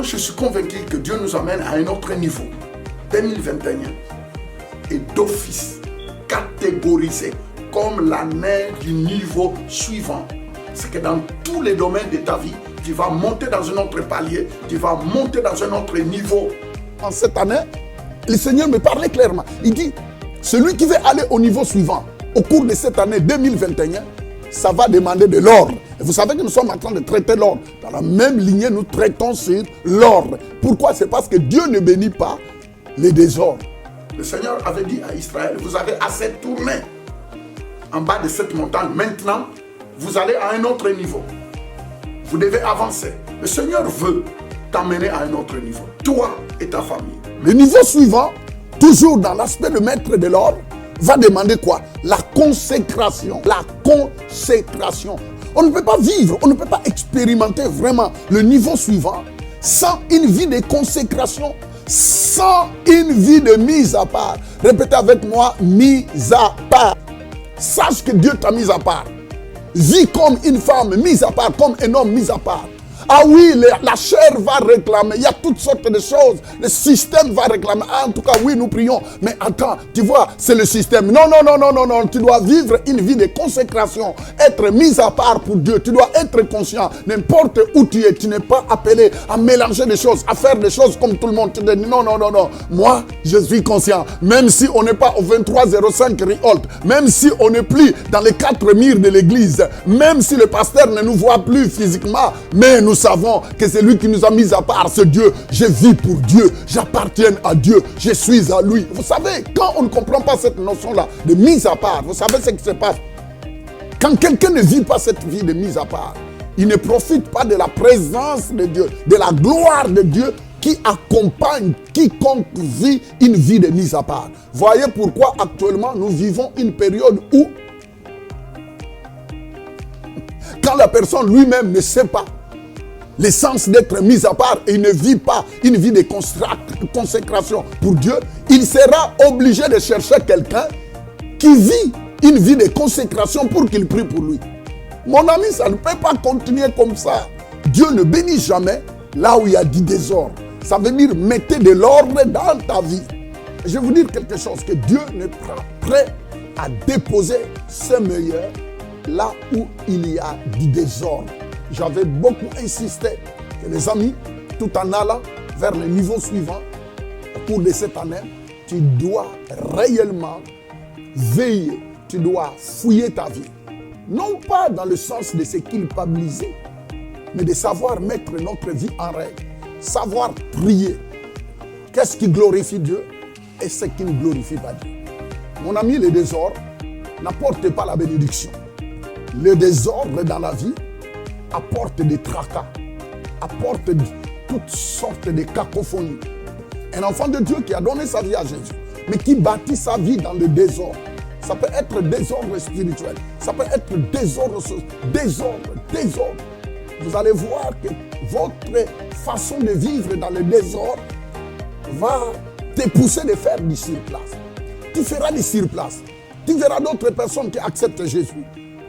je suis convaincu que Dieu nous amène à un autre niveau. 2021 est d'office catégorisé comme l'année du niveau suivant. C'est que dans tous les domaines de ta vie, tu vas monter dans un autre palier, tu vas monter dans un autre niveau. En cette année, le Seigneur me parlait clairement. Il dit, celui qui veut aller au niveau suivant, au cours de cette année 2021, ça va demander de l'ordre. Et vous savez que nous sommes en train de traiter l'ordre. Dans la même lignée, nous traitons sur l'ordre. Pourquoi? C'est parce que Dieu ne bénit pas les désordres. Le Seigneur avait dit à Israël, vous avez assez tourné en bas de cette montagne. Maintenant, vous allez à un autre niveau. Vous devez avancer. Le Seigneur veut t'emmener à un autre niveau. Toi et ta famille. Le niveau suivant, toujours dans l'aspect de maître de l'ordre, va demander quoi? La consécration. La consécration. On ne peut pas vivre, on ne peut pas expérimenter vraiment le niveau suivant sans une vie de consécration, sans une vie de mise à part. Répétez avec moi, mise à part. Sache que Dieu t'a mis à part. Vis comme une femme mise à part, comme un homme mis à part. Ah oui, la chair va réclamer. Il y a toutes sortes de choses. Le système va réclamer. Ah, en tout cas, oui, nous prions. Mais attends, tu vois, c'est le système. Non, non, non, non, non, non. Tu dois vivre une vie de consécration. Être mis à part pour Dieu. Tu dois être conscient. N'importe où tu es, tu n'es pas appelé à mélanger des choses, à faire des choses comme tout le monde. Tu dis non, non, non, non. Moi, je suis conscient. Même si on n'est pas au 2305 Riholt, même si on n'est plus dans les 4 murs de l'église, même si le pasteur ne nous voit plus physiquement, mais nous savons que c'est lui qui nous a mis à part, ce Dieu. Je vis pour Dieu, j'appartiens à Dieu, je suis à lui. Vous savez, quand on ne comprend pas cette notion-là de mise à part, vous savez ce qui se passe. Quand quelqu'un ne vit pas cette vie de mise à part, il ne profite pas de la présence de Dieu, de la gloire de Dieu qui accompagne quiconque vit une vie de mise à part. Voyez pourquoi actuellement nous vivons une période où quand la personne lui-même ne sait pas l'essence d'être mis à part et il ne vit pas une vie de consécration pour Dieu, il sera obligé de chercher quelqu'un qui vit une vie de consécration pour qu'il prie pour lui. Mon ami, ça ne peut pas continuer comme ça. Dieu ne bénit jamais là où il y a du désordre. Ça veut dire mettez de l'ordre dans ta vie. Je vais vous dire quelque chose, que Dieu n'est pas prêt à déposer ses meilleurs là où il y a du désordre. J'avais beaucoup insisté que les amis, tout en allant vers le niveau suivant, au cours de cette année, tu dois réellement veiller, tu dois fouiller ta vie. Non pas dans le sens de se culpabiliser, mais de savoir mettre notre vie en règle, savoir prier. Qu'est-ce qui glorifie Dieu et ce qui ne glorifie pas Dieu? Mon ami, le désordre n'apporte pas la bénédiction. Le désordre dans la vie apporte des tracas, apporte toutes sortes de cacophonies. Un enfant de Dieu qui a donné sa vie à Jésus, mais qui bâtit sa vie dans le désordre. Ça peut être désordre spirituel, ça peut être désordre, désordre. Vous allez voir que votre façon de vivre dans le désordre va te pousser de faire du surplace. Tu feras du surplace. Tu verras d'autres personnes qui acceptent Jésus,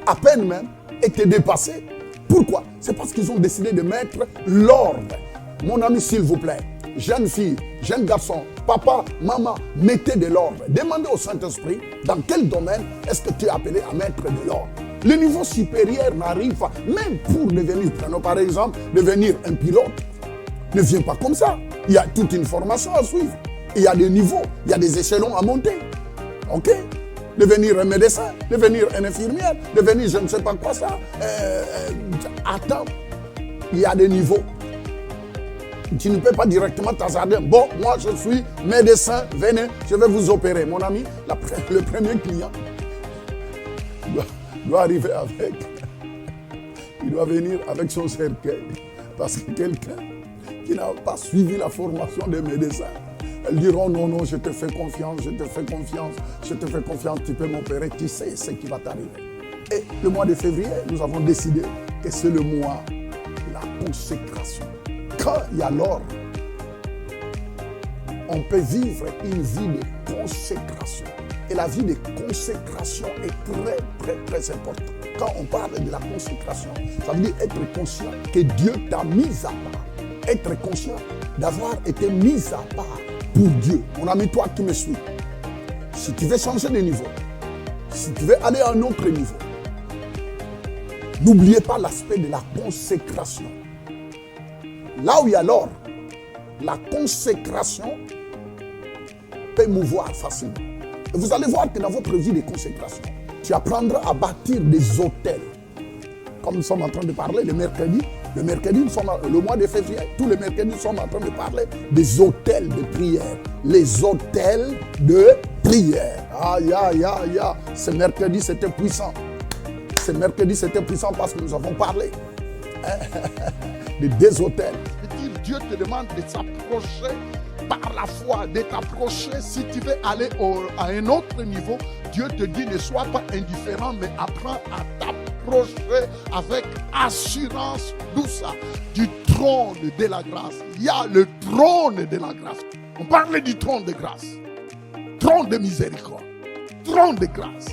à peine même, et te dépasser. Pourquoi? C'est parce qu'ils ont décidé de mettre l'ordre. Mon ami, s'il vous plaît, jeune fille, jeune garçon, papa, maman, mettez de l'ordre. Demandez au Saint-Esprit dans quel domaine est-ce que tu es appelé à mettre de l'ordre. Le niveau supérieur n'arrive pas, même pour devenir, prenons par exemple, devenir un pilote, ne vient pas comme ça. Il y a toute une formation à suivre. Il y a des niveaux, il y a des échelons à monter. Ok? Devenir un médecin, devenir une infirmière, devenir je ne sais pas quoi ça. Attends, il y a des niveaux. Tu ne peux pas directement t'hasarder. Bon, moi je suis médecin, venez, je vais vous opérer. Mon ami, le premier client doit arriver avec, il doit venir avec son cercueil. Parce que quelqu'un qui n'a pas suivi la formation de médecin, elles diront non, non, je te fais confiance, je te fais confiance, je te fais confiance, tu peux m'opérer, tu sais ce qui va t'arriver. Et le mois de février, nous avons décidé que c'est le mois de la consécration. Quand il y a l'ordre, on peut vivre une vie de consécration. Et la vie de consécration est très, très, très importante. Quand on parle de la consécration, ça veut dire être conscient que Dieu t'a mis à part. être conscient d'avoir été mis à part pour Dieu. Mon ami, toi qui me suis, si tu veux changer de niveau, si tu veux aller à un autre niveau, n'oubliez pas l'aspect de la consécration. Là où il y a l'or, la consécration peut mouvoir facilement. Et vous allez voir que dans votre vie de consécration, tu apprendras à bâtir des autels. Comme nous sommes en train de parler le mercredi, le mois de février, tous les mercredis, nous sommes en train de parler des autels de prière. Les autels de prière. Aïe, aïe, aïe, aïe. Ce mercredi, c'était puissant. Ce mercredi, c'était puissant parce que nous avons parlé de des autels. C'est-à-dire, Dieu te demande de s'approcher par la foi, de t'approcher. Si tu veux aller à un autre niveau, Dieu te dit ne sois pas indifférent, mais apprends à t'approcher avec assurance, douce, du trône de la grâce. Il y a le trône de la grâce. On parlait du trône de grâce, trône de miséricorde, trône de grâce.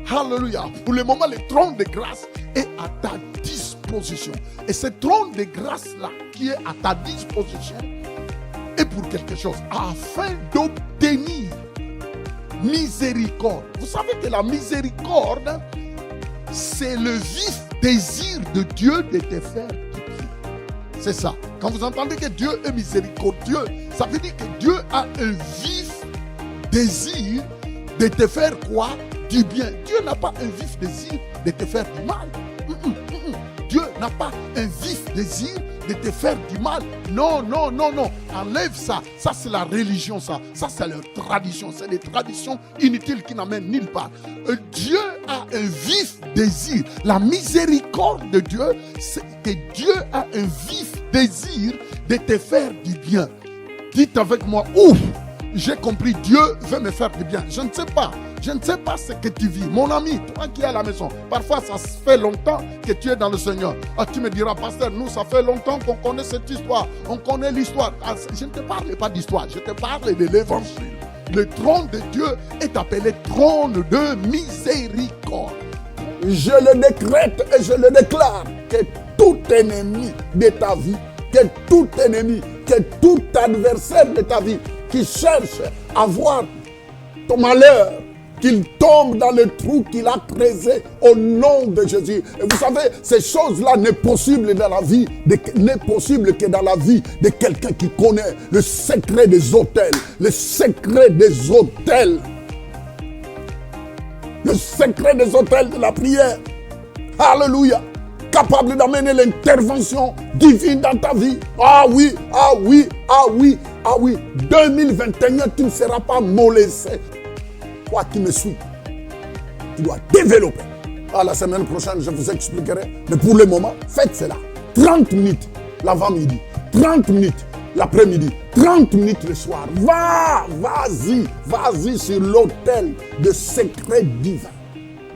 Alléluia. Pour le moment, le trône de grâce est à ta disposition. Et ce trône de grâce-là qui est à ta disposition est pour quelque chose, afin d'obtenir miséricorde. Vous savez que la miséricorde, c'est le vif désir de Dieu de te faire du bien. C'est ça. Quand vous entendez que Dieu est miséricordieux, ça veut dire que Dieu a un vif désir de te faire quoi? Du bien. Dieu n'a pas un vif désir de te faire du mal. Dieu n'a pas un vif désir de te faire du mal. Non, non, non, non. Enlève ça. Ça, c'est la religion, ça. Ça, c'est leur tradition. C'est des traditions inutiles qui n'amènent nulle part. Dieu a un vif désir. La miséricorde de Dieu, c'est que Dieu a un vif désir de te faire du bien. Dites avec moi, ouf, j'ai compris, Dieu veut me faire du bien. Je ne sais pas. Je ne sais pas ce que tu vis. Mon ami, toi qui es à la maison, parfois ça fait longtemps que tu es dans le Seigneur. Ah, tu me diras, pasteur, nous, ça fait longtemps qu'on connaît cette histoire. On connaît l'histoire. Ah, je ne te parle pas d'histoire, je te parle de l'évangile. Le trône de Dieu est appelé trône de miséricorde. Je le décrète et je le déclare que tout ennemi de ta vie, que tout ennemi, que tout adversaire de ta vie qui cherche à voir ton malheur, qu'il tombe dans le trou qu'il a creusé au nom de Jésus. Et vous savez, ces choses-là n'est possible dans la vie, n'est possible que dans la vie de quelqu'un qui connaît le secret des autels, le secret des autels, le secret des autels de la prière. Alléluia. Capable d'amener l'intervention divine dans ta vie. Ah oui, ah oui, ah oui, ah oui. 2021, tu ne seras pas molesté. Toi qui me suis, tu dois développer. La semaine prochaine, je vous expliquerai. Mais pour le moment, faites cela. 30 minutes l'avant-midi, 30 minutes l'après-midi, 30 minutes le soir. Vas-y sur l'autel de secret divin.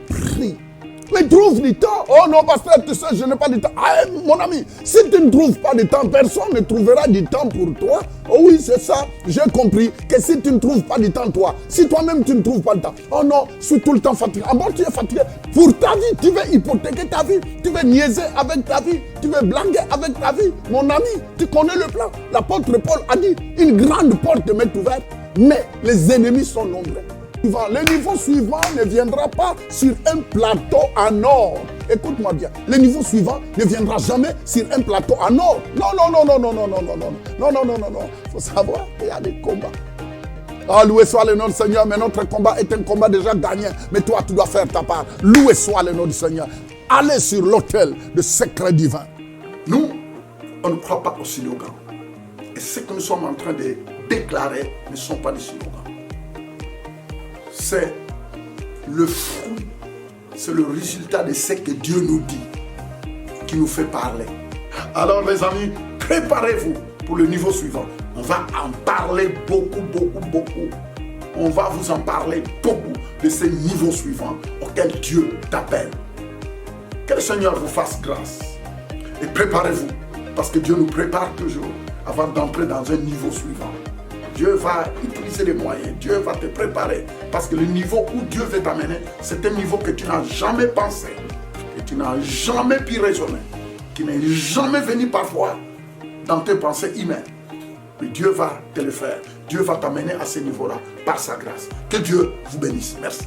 Prie. Mais trouve du temps. Oh non, pasteur, tu sais, je n'ai pas de temps. Ah, mon ami, si tu ne trouves pas de temps, personne ne trouvera du temps pour toi. Oh oui, c'est ça. J'ai compris que si tu ne trouves pas du temps, toi, si toi-même tu ne trouves pas le temps, oh non, je suis tout le temps fatigué. Ah bon, tu es fatigué pour ta vie. Tu veux hypothéquer ta vie. Tu veux niaiser avec ta vie. Tu veux blaguer avec ta vie. Mon ami, tu connais le plan. L'apôtre Paul a dit, une grande porte m'est ouverte, mais les ennemis sont nombreux. Le niveau suivant ne viendra pas sur un plateau en or. Écoute-moi bien. Le niveau suivant ne viendra jamais sur un plateau en or. Non. Il faut savoir qu'il y a des combats. Ah, loué soit le nom du Seigneur, mais notre combat est un combat déjà gagné. Mais toi, tu dois faire ta part. Loué soit le nom du Seigneur. Allez sur l'autel de secret divin. Nous, on ne croit pas au slogan. Et ce que nous sommes en train de déclarer ne sont pas des slogans. C'est le fruit, c'est le résultat de ce que Dieu nous dit, qui nous fait parler. Alors les amis, préparez-vous pour le niveau suivant. On va en parler beaucoup. On va vous en parler beaucoup de ce niveau suivant auquel Dieu t'appelle. Que le Seigneur vous fasse grâce. Et préparez-vous, parce que Dieu nous prépare toujours avant d'entrer dans un niveau suivant. Dieu va utiliser les moyens, Dieu va te préparer. Parce que le niveau où Dieu veut t'amener, c'est un niveau que tu n'as jamais pensé, que tu n'as jamais pu raisonner, qui n'est jamais venu parfois dans tes pensées humaines. Mais Dieu va te le faire. Dieu va t'amener à ce niveau-là par sa grâce. Que Dieu vous bénisse. Merci.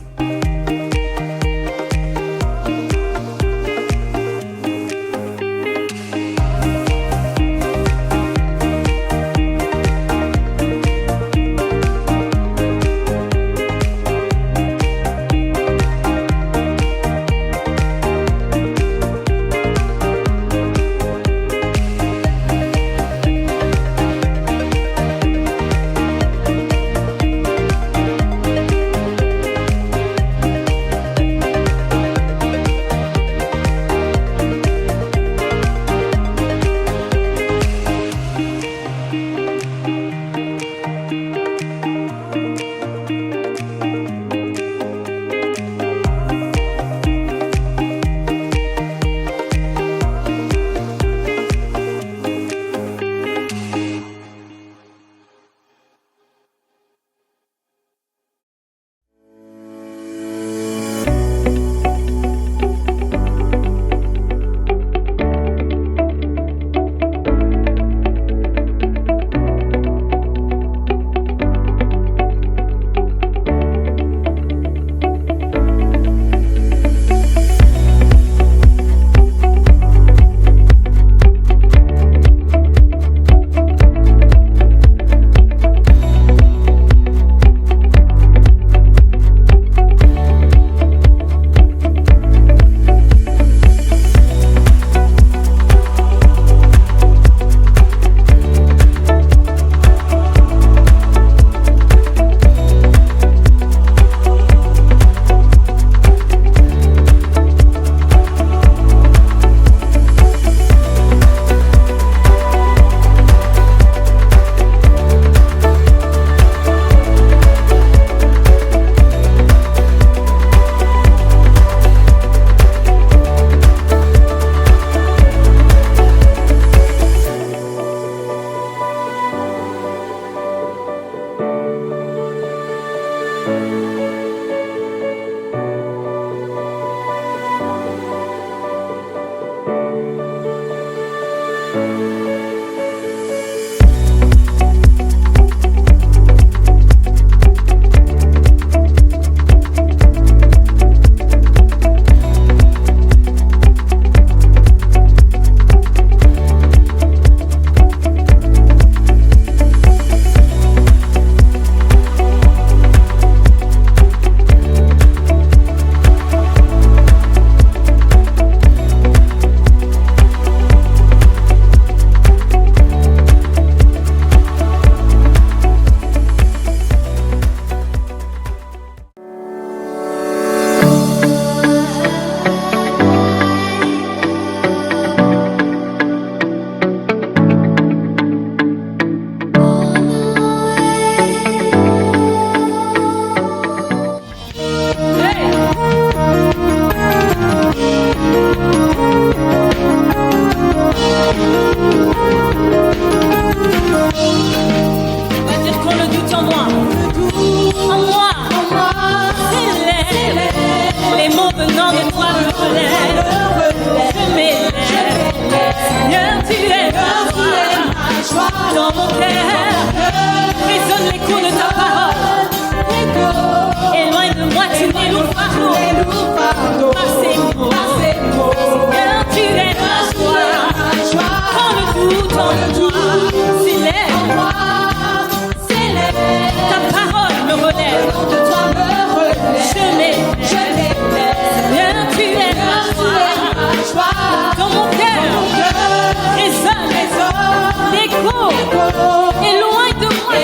Et loin de moi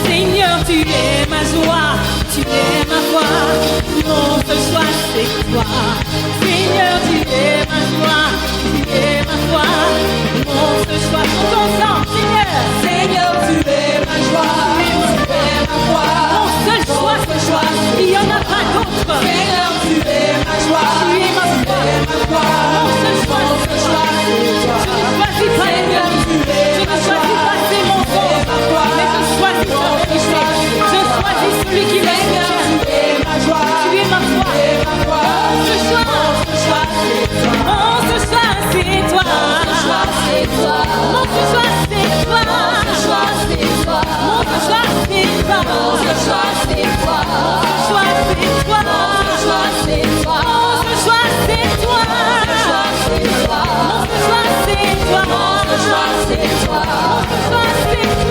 Seigneur, tu es ma joie, tu es ma foi, mon seul choix c'est toi. Seigneur, tu es ma joie, tu es ma foi, mon seul choix. Tout ensemble, Seigneur. Seigneur, tu es ma joie, tu es ma foi, mon seul choix, il n'y en a pas d'autre. Seigneur, tu es ma joie, tu es ma foi, mon seul choix, je ne choisis pas les miens, je ne choisis pas c'est mon corps, mais je choisis ton péché. Je choisis celui qui m'aime. Tu es ma joie, tu es ma foi, mon seul choix, c'est toi. Mon seul choix, c'est toi. Mon seul choix, c'est toi. Mon seul choix, c'est toi. Mon seul choix, c'est toi. Mon seul choix, c'est toi. Mon seul choix, c'est toi. Mon seul choix, c'est toi. Mon seul choix, c'est toi. Mon seul choix, c'est toi. Mon seul choix, c'est toi. Mon seul choix, c'est toi.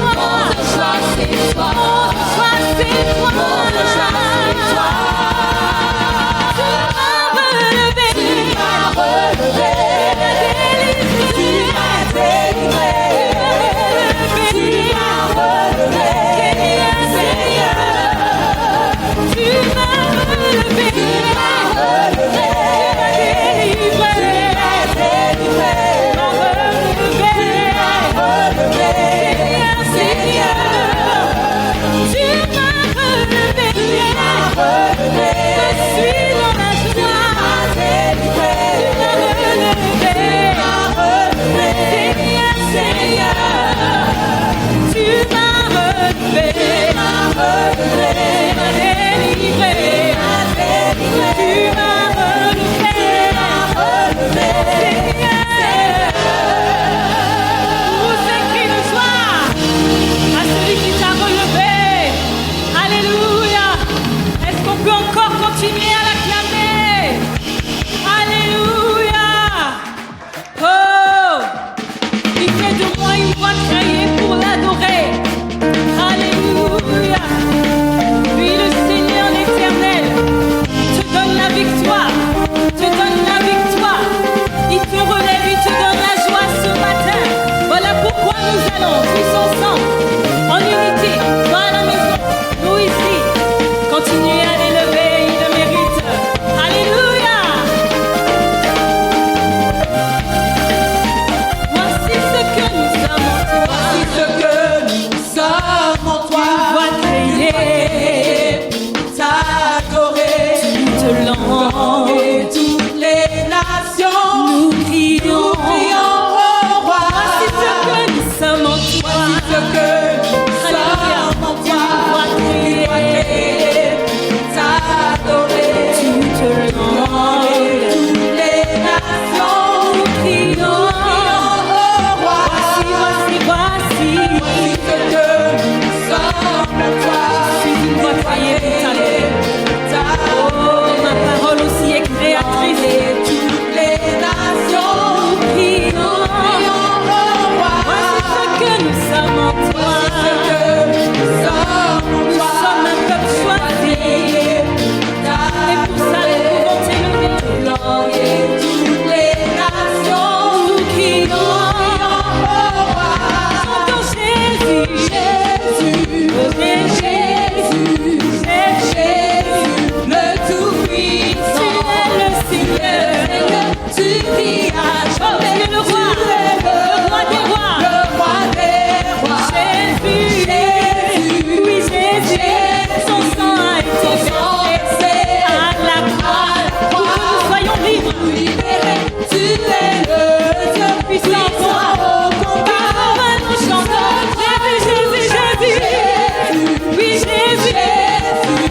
Mon seul choix, c'est toi. Mon seul choix, c'est toi. Mon seul choix, c'est toi. Tu m'as relevé. Tu m'as délivré. Tu m'as relevé. Seigneur, tu m'as relevé. Tu m'as relevé.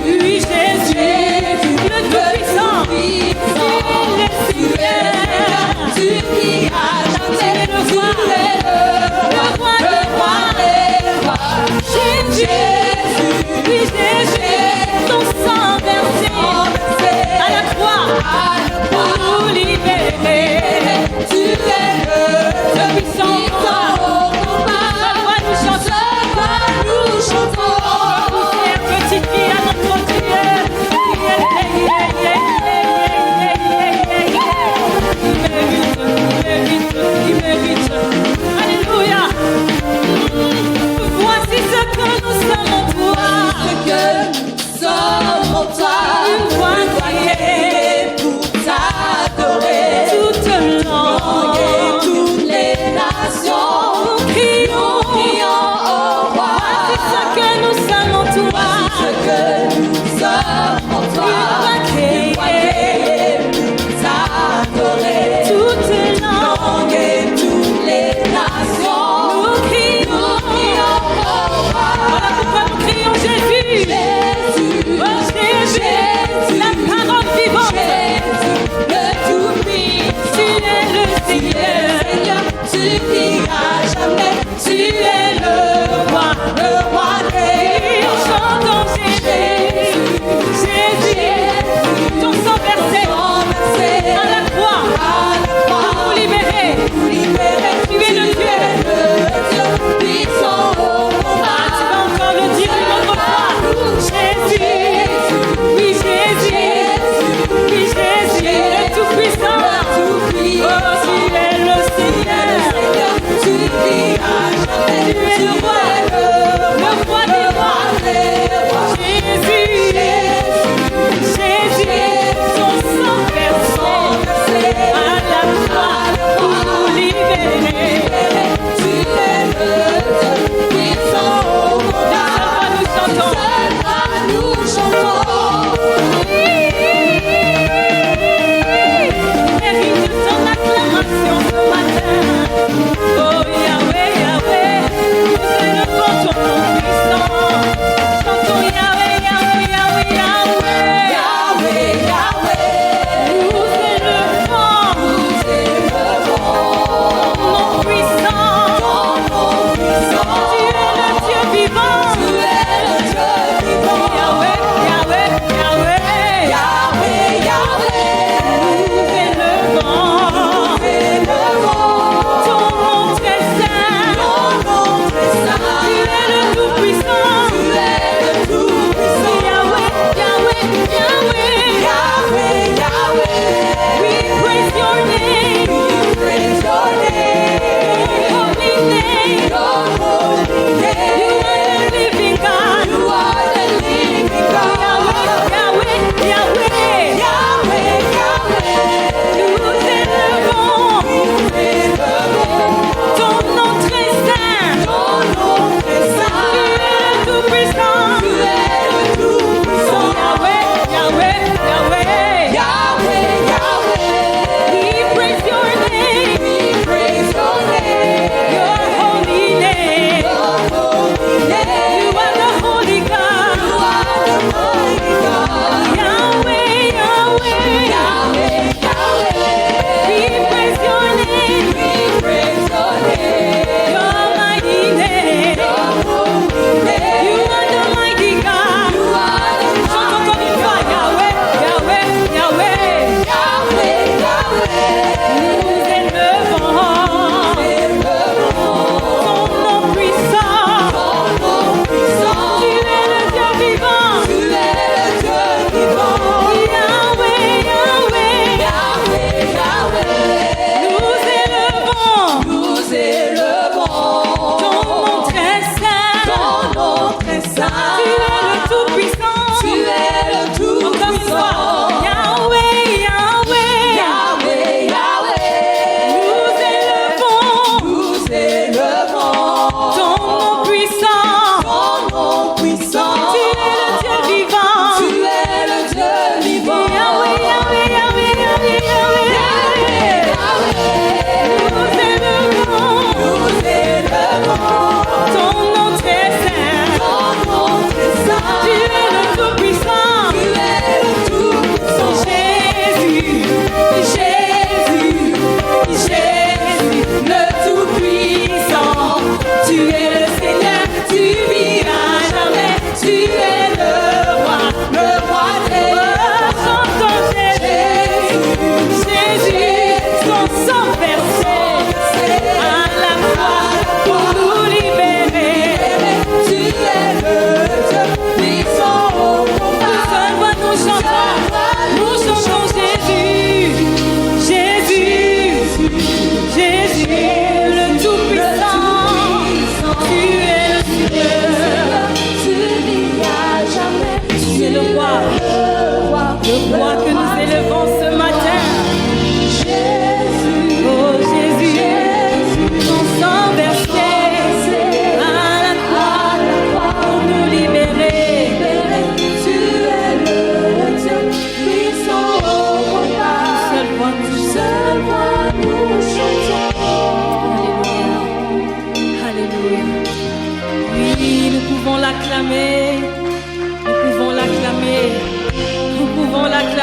Oui, Jésus, le Tout-Puissant.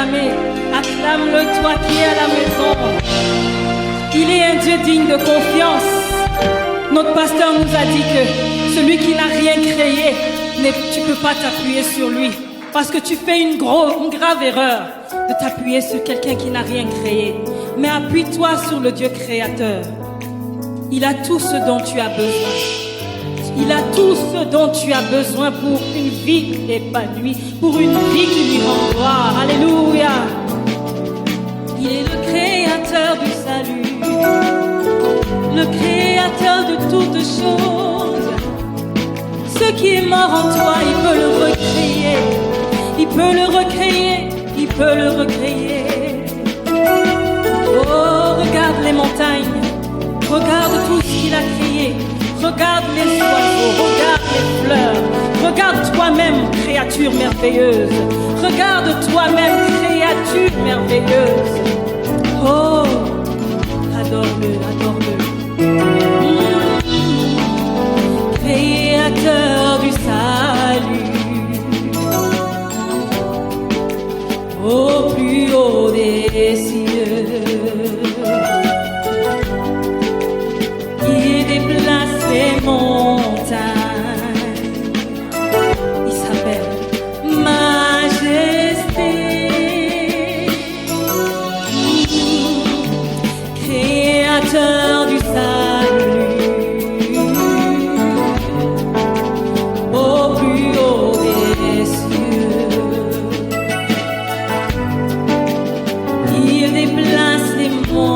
l'acclamer. Acclame-le, toi qui es à la maison. Il est un Dieu digne de confiance. Notre pasteur nous a dit que celui qui n'a rien créé, tu ne peux pas t'appuyer sur lui. Parce que tu fais une grave erreur de t'appuyer sur quelqu'un qui n'a rien créé. Mais appuie-toi sur le Dieu créateur. Il a tout ce dont tu as besoin. Il a tout ce dont tu as besoin pour une vie épanouie, pour une vie qui lui rend gloire. Alléluia. Il est le créateur du salut, le créateur de toutes choses. Ce qui est mort en toi, il peut le recréer. Il peut le recréer, il peut le recréer. Oh, regarde les montagnes, regarde tout ce qu'il a créé. Regarde les oiseaux, regarde les fleurs. Regarde toi-même, créature merveilleuse. Regarde toi-même, créature merveilleuse. Oh, adore-le, adore-le. Créateur du salut, au plus haut des cieux, il déplace les montagnes. Il s'appelle Majesté. Créateur du salut, au plus haut des cieux, il déplace les montagnes.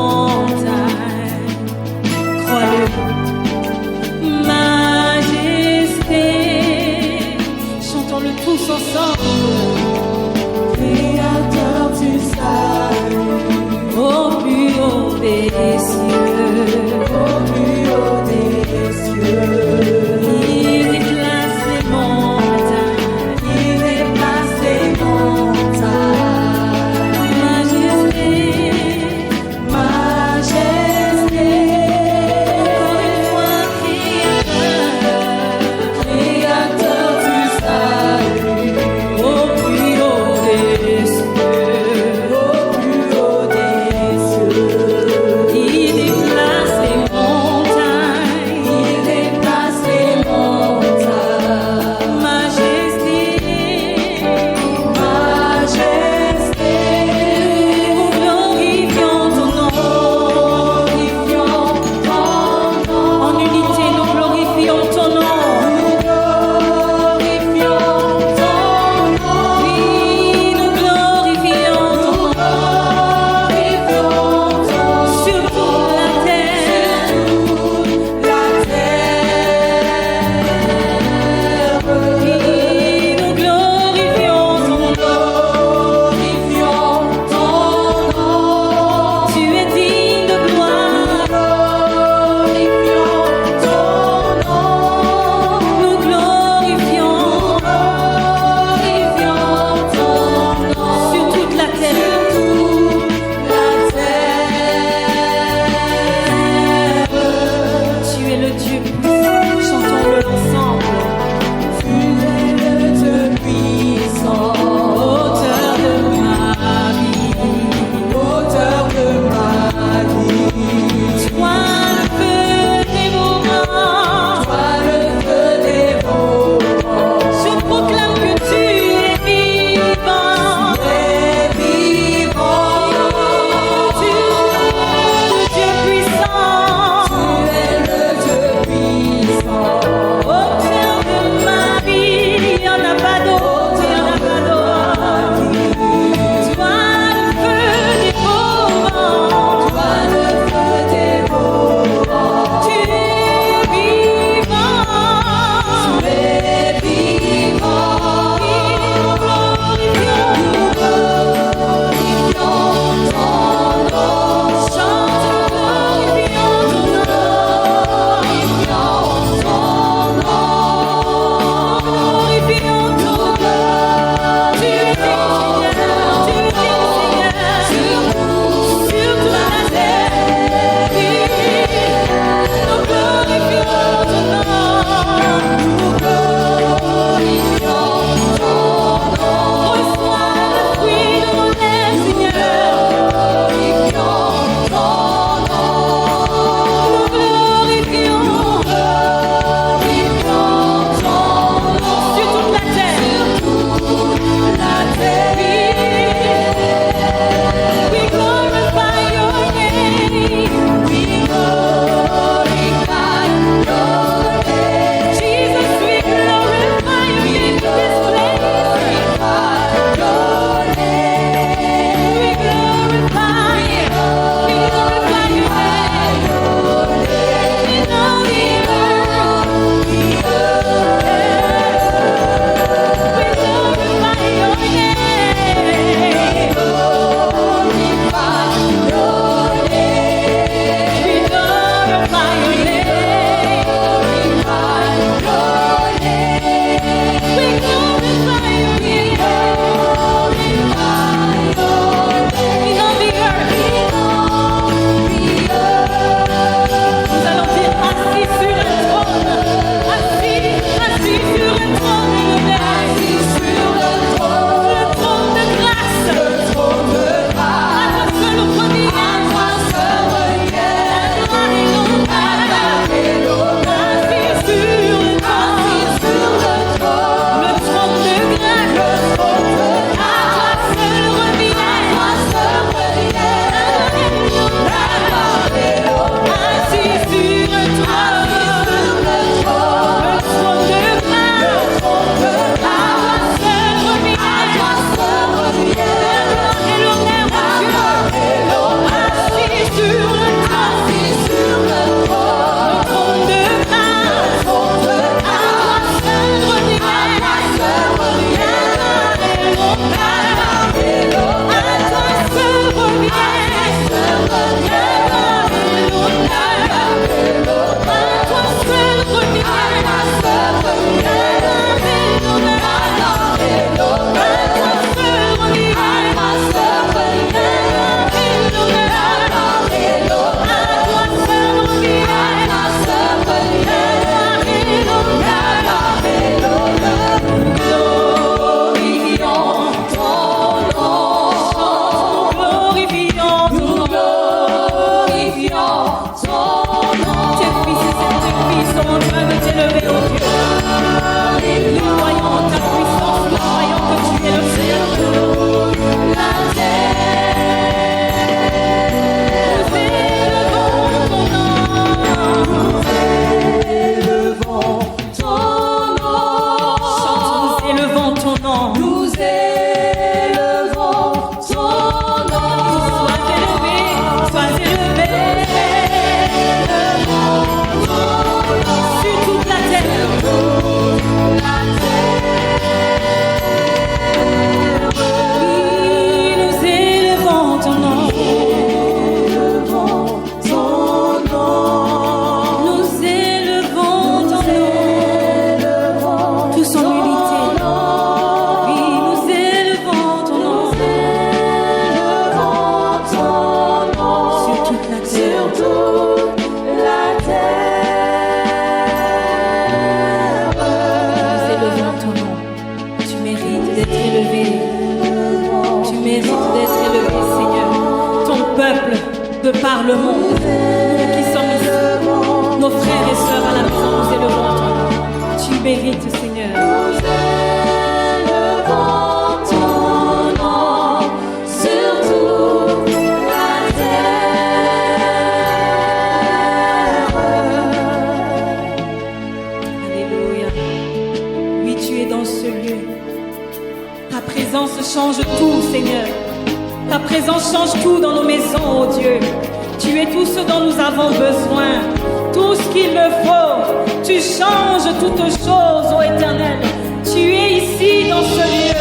de par le monde. Nous qui sommes ici, nos frères et sœurs à la maison, nous élevons ton nom. Tu mérites, Seigneur. Nous élevons ton nom sur toute la terre. Alléluia. Oui, tu es dans ce lieu. Ta présence change tout, Seigneur. Ta présence change tout dans nos maisons, oh Dieu. Tu es tout ce dont nous avons besoin, tout ce qu'il me faut. Tu changes toutes choses, ô Éternel. Tu es ici dans ce lieu.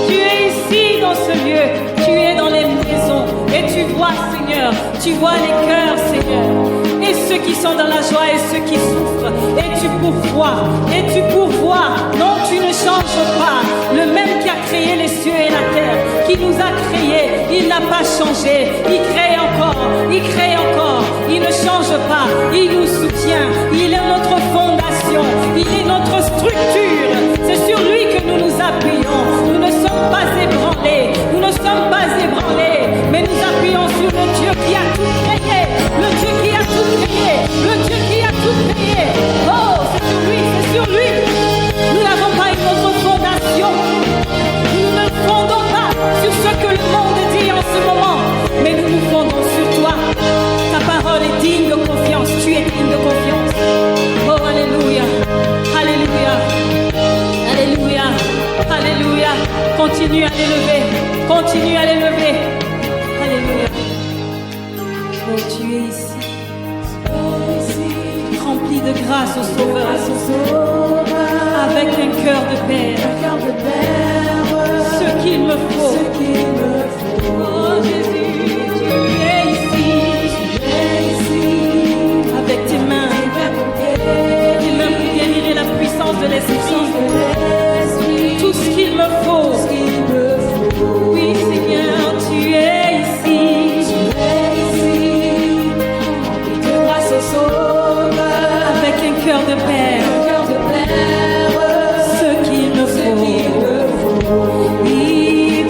Tu es ici dans ce lieu. Tu es dans les maisons. Et tu vois, Seigneur, tu vois les cœurs, Seigneur. Et ceux qui sont dans la joie et ceux qui souffrent. Et tu pourvois. Et tu pourvois. Non, tu ne changes pas. Le même qui a créé les cieux et la terre, qui nous a créés, il n'a pas changé. Il crée encore. Il crée encore. Il ne change pas. Il nous soutient. Il est notre fondation. Il est notre structure. C'est sur lui que nous nous appuyons. Nous ne sommes pas ébranlés. Nous ne sommes pas ébranlés. Mais nous appuyons sur le Dieu qui a tout créé. Le Dieu qui a tout créé. Le Dieu qui a tout créé. Oh, c'est sur lui. C'est sur lui. Nous n'avons pas une autre fondation. Nous ne fondons pas sur ce que le monde dit en ce moment. Mais nous nous fondons sur toi. Ta parole est digne de confiance. Tu es digne de confiance. Oh, alléluia. Alléluia. Alléluia. Alléluia. Continue à l'élever. Continue à l'élever. Alléluia. Oh, tu es ici. Rempli de grâce au Sauveur. Avec un cœur de Père. Ce qu'il me faut. Oh, Jésus, tu es ici. Avec tes mains. Tes mains pour guérir et la puissance de l'Esprit. Tout ce qu'il me faut. Oui, Seigneur, tu es ici. Avec un cœur de Père. Ce qu'il me faut. Oui,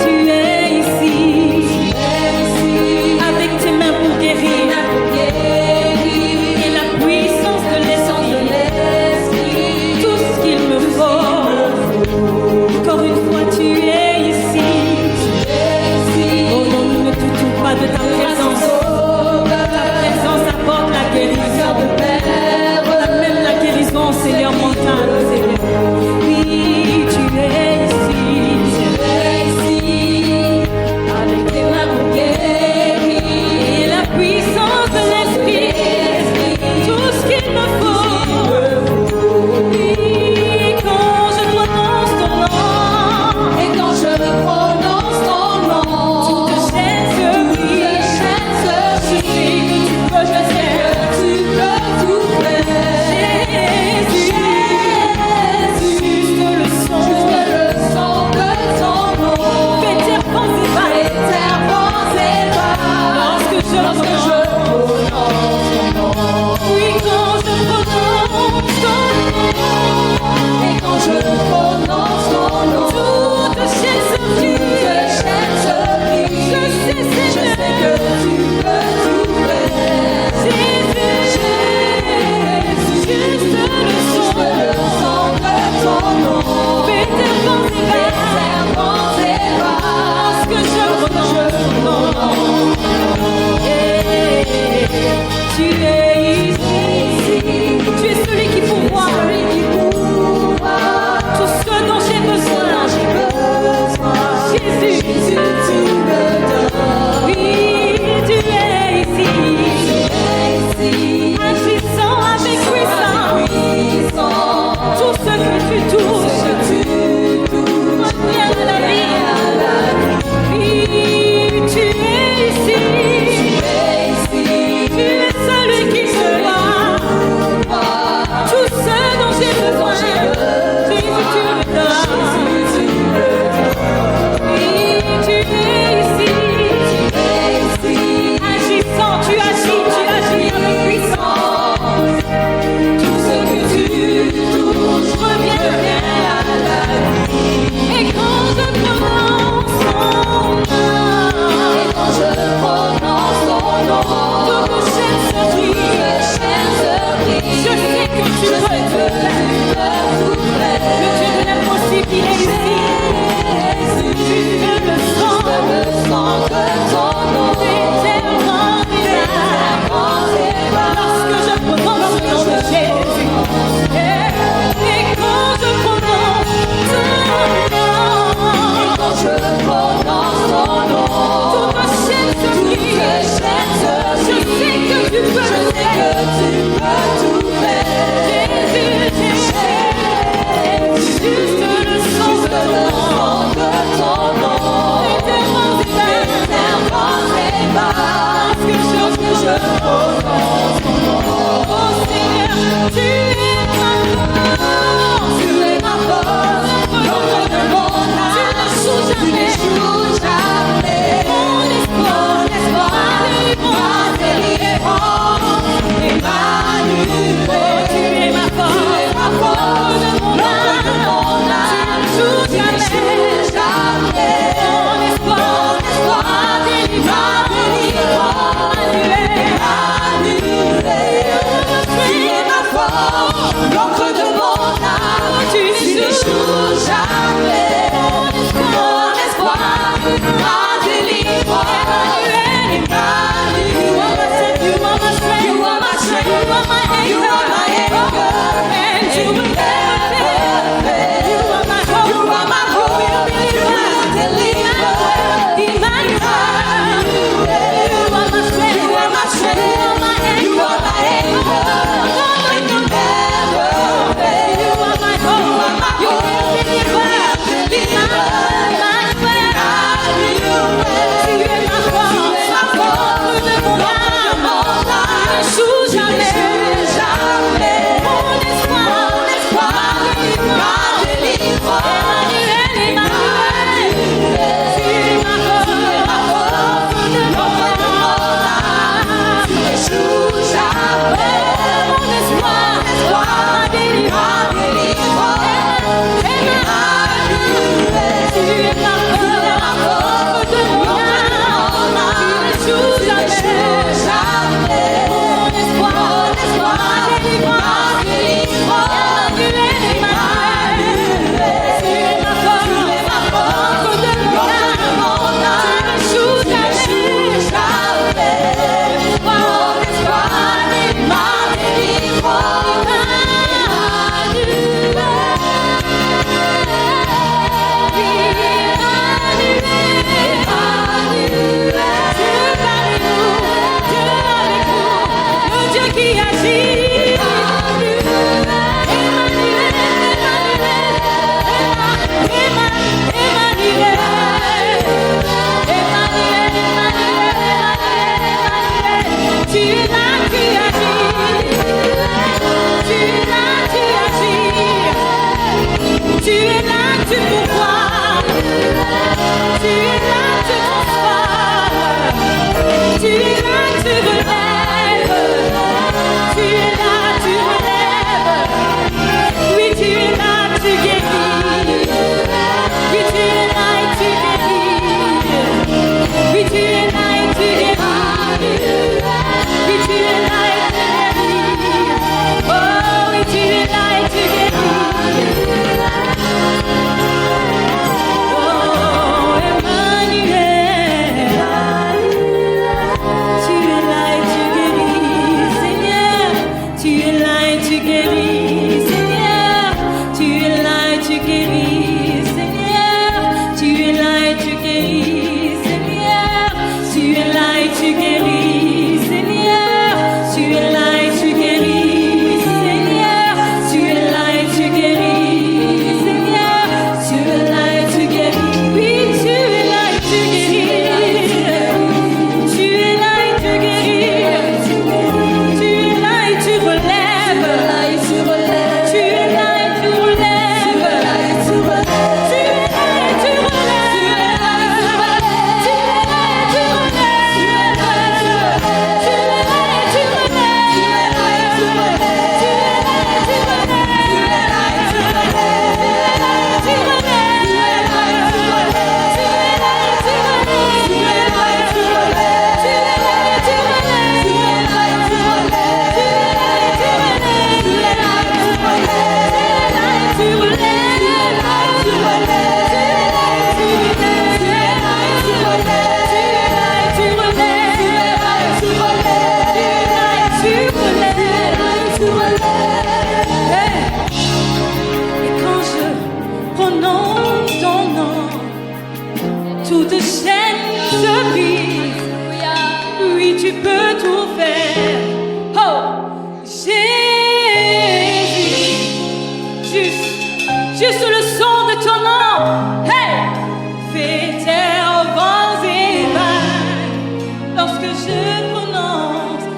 Lorsque je prononce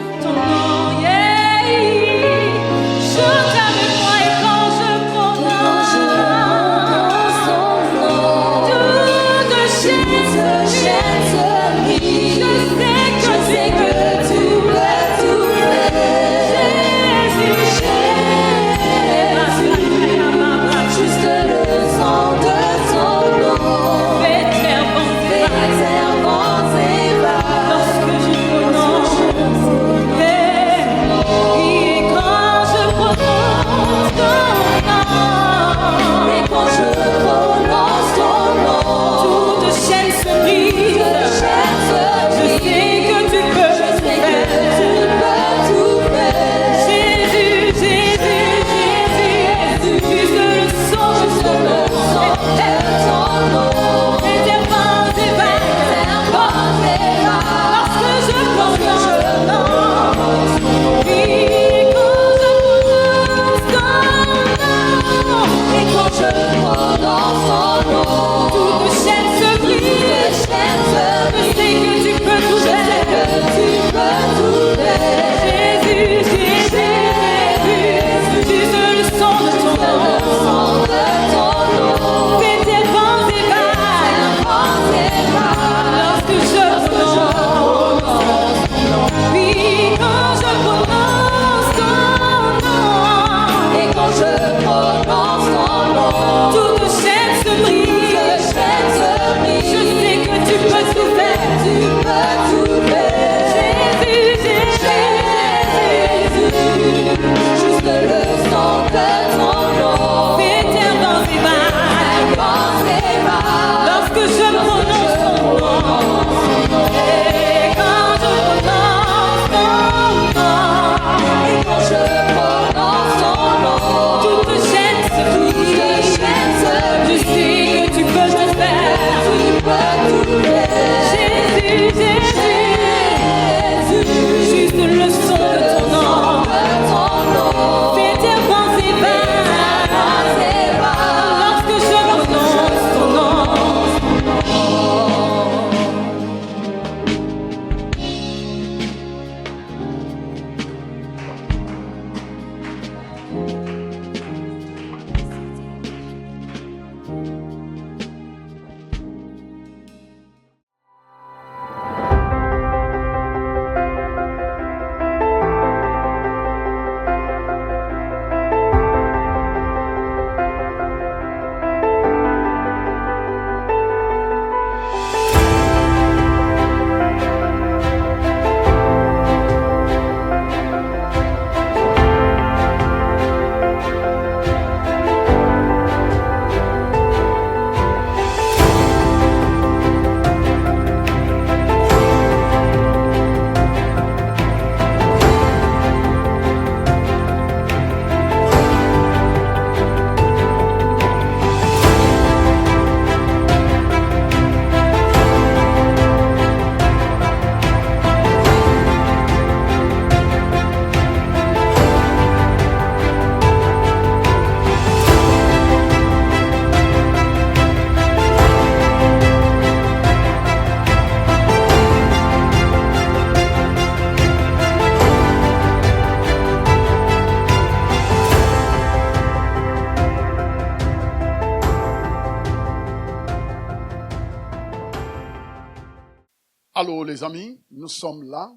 Mes amis, nous sommes là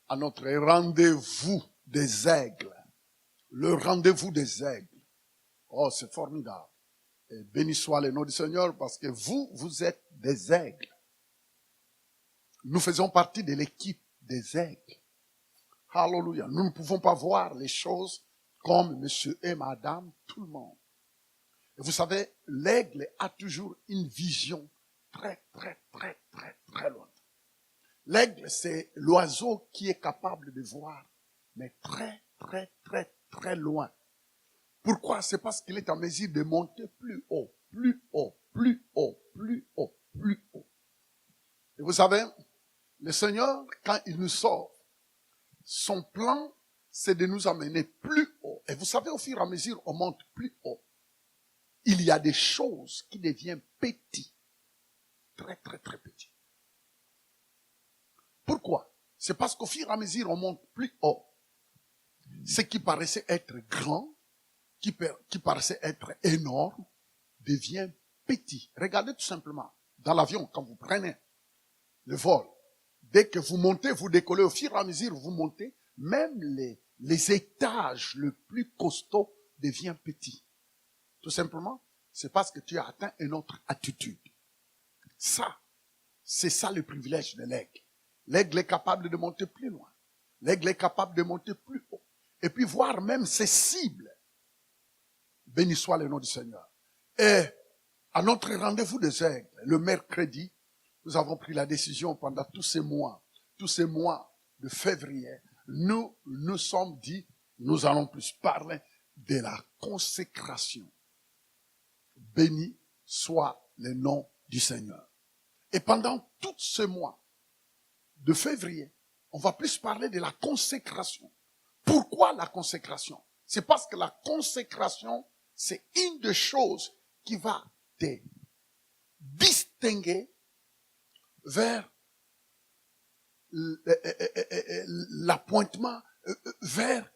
à notre rendez-vous des aigles. Le rendez-vous des aigles. Oh, c'est formidable. Et béni soit le nom du Seigneur parce que vous êtes des aigles. Nous faisons partie de l'équipe des aigles. Alléluia. Nous ne pouvons pas voir les choses comme monsieur et madame, tout le monde. Et vous savez, l'aigle a toujours une vision très, très, très, très, très loin. L'aigle, c'est l'oiseau qui est capable de voir, mais très, très, très, très loin. Pourquoi? C'est parce qu'il est en mesure de monter plus haut, plus haut, plus haut, plus haut, plus haut. Et vous savez, le Seigneur, quand il nous sauve, son plan, c'est de nous amener plus haut. Et vous savez, au fur et à mesure, on monte plus haut. Il y a des choses qui deviennent petites. Très, très, très petites. Pourquoi? C'est parce qu'au fur et à mesure, on monte plus haut. Ce qui paraissait être grand, qui paraissait être énorme, devient petit. Regardez tout simplement, dans l'avion, quand vous prenez le vol, dès que vous montez, vous décollez, au fur et à mesure, vous montez, même les étages le plus costaud deviennent petits. Tout simplement, c'est parce que tu as atteint une autre attitude. Ça, c'est ça le privilège de l'aigle. L'aigle est capable de monter plus loin. L'aigle est capable de monter plus haut. Et puis voir même ses cibles. Béni soit le nom du Seigneur. Et à notre rendez-vous des aigles, le mercredi, nous avons pris la décision pendant tous ces mois de février, nous nous sommes dit, nous allons plus parler de la consécration. Béni soit le nom du Seigneur. Et pendant tout ce mois de février, on va plus parler de la consécration. Pourquoi la consécration? C'est parce que la consécration, c'est une des choses qui va te distinguer vers l'appointement, vers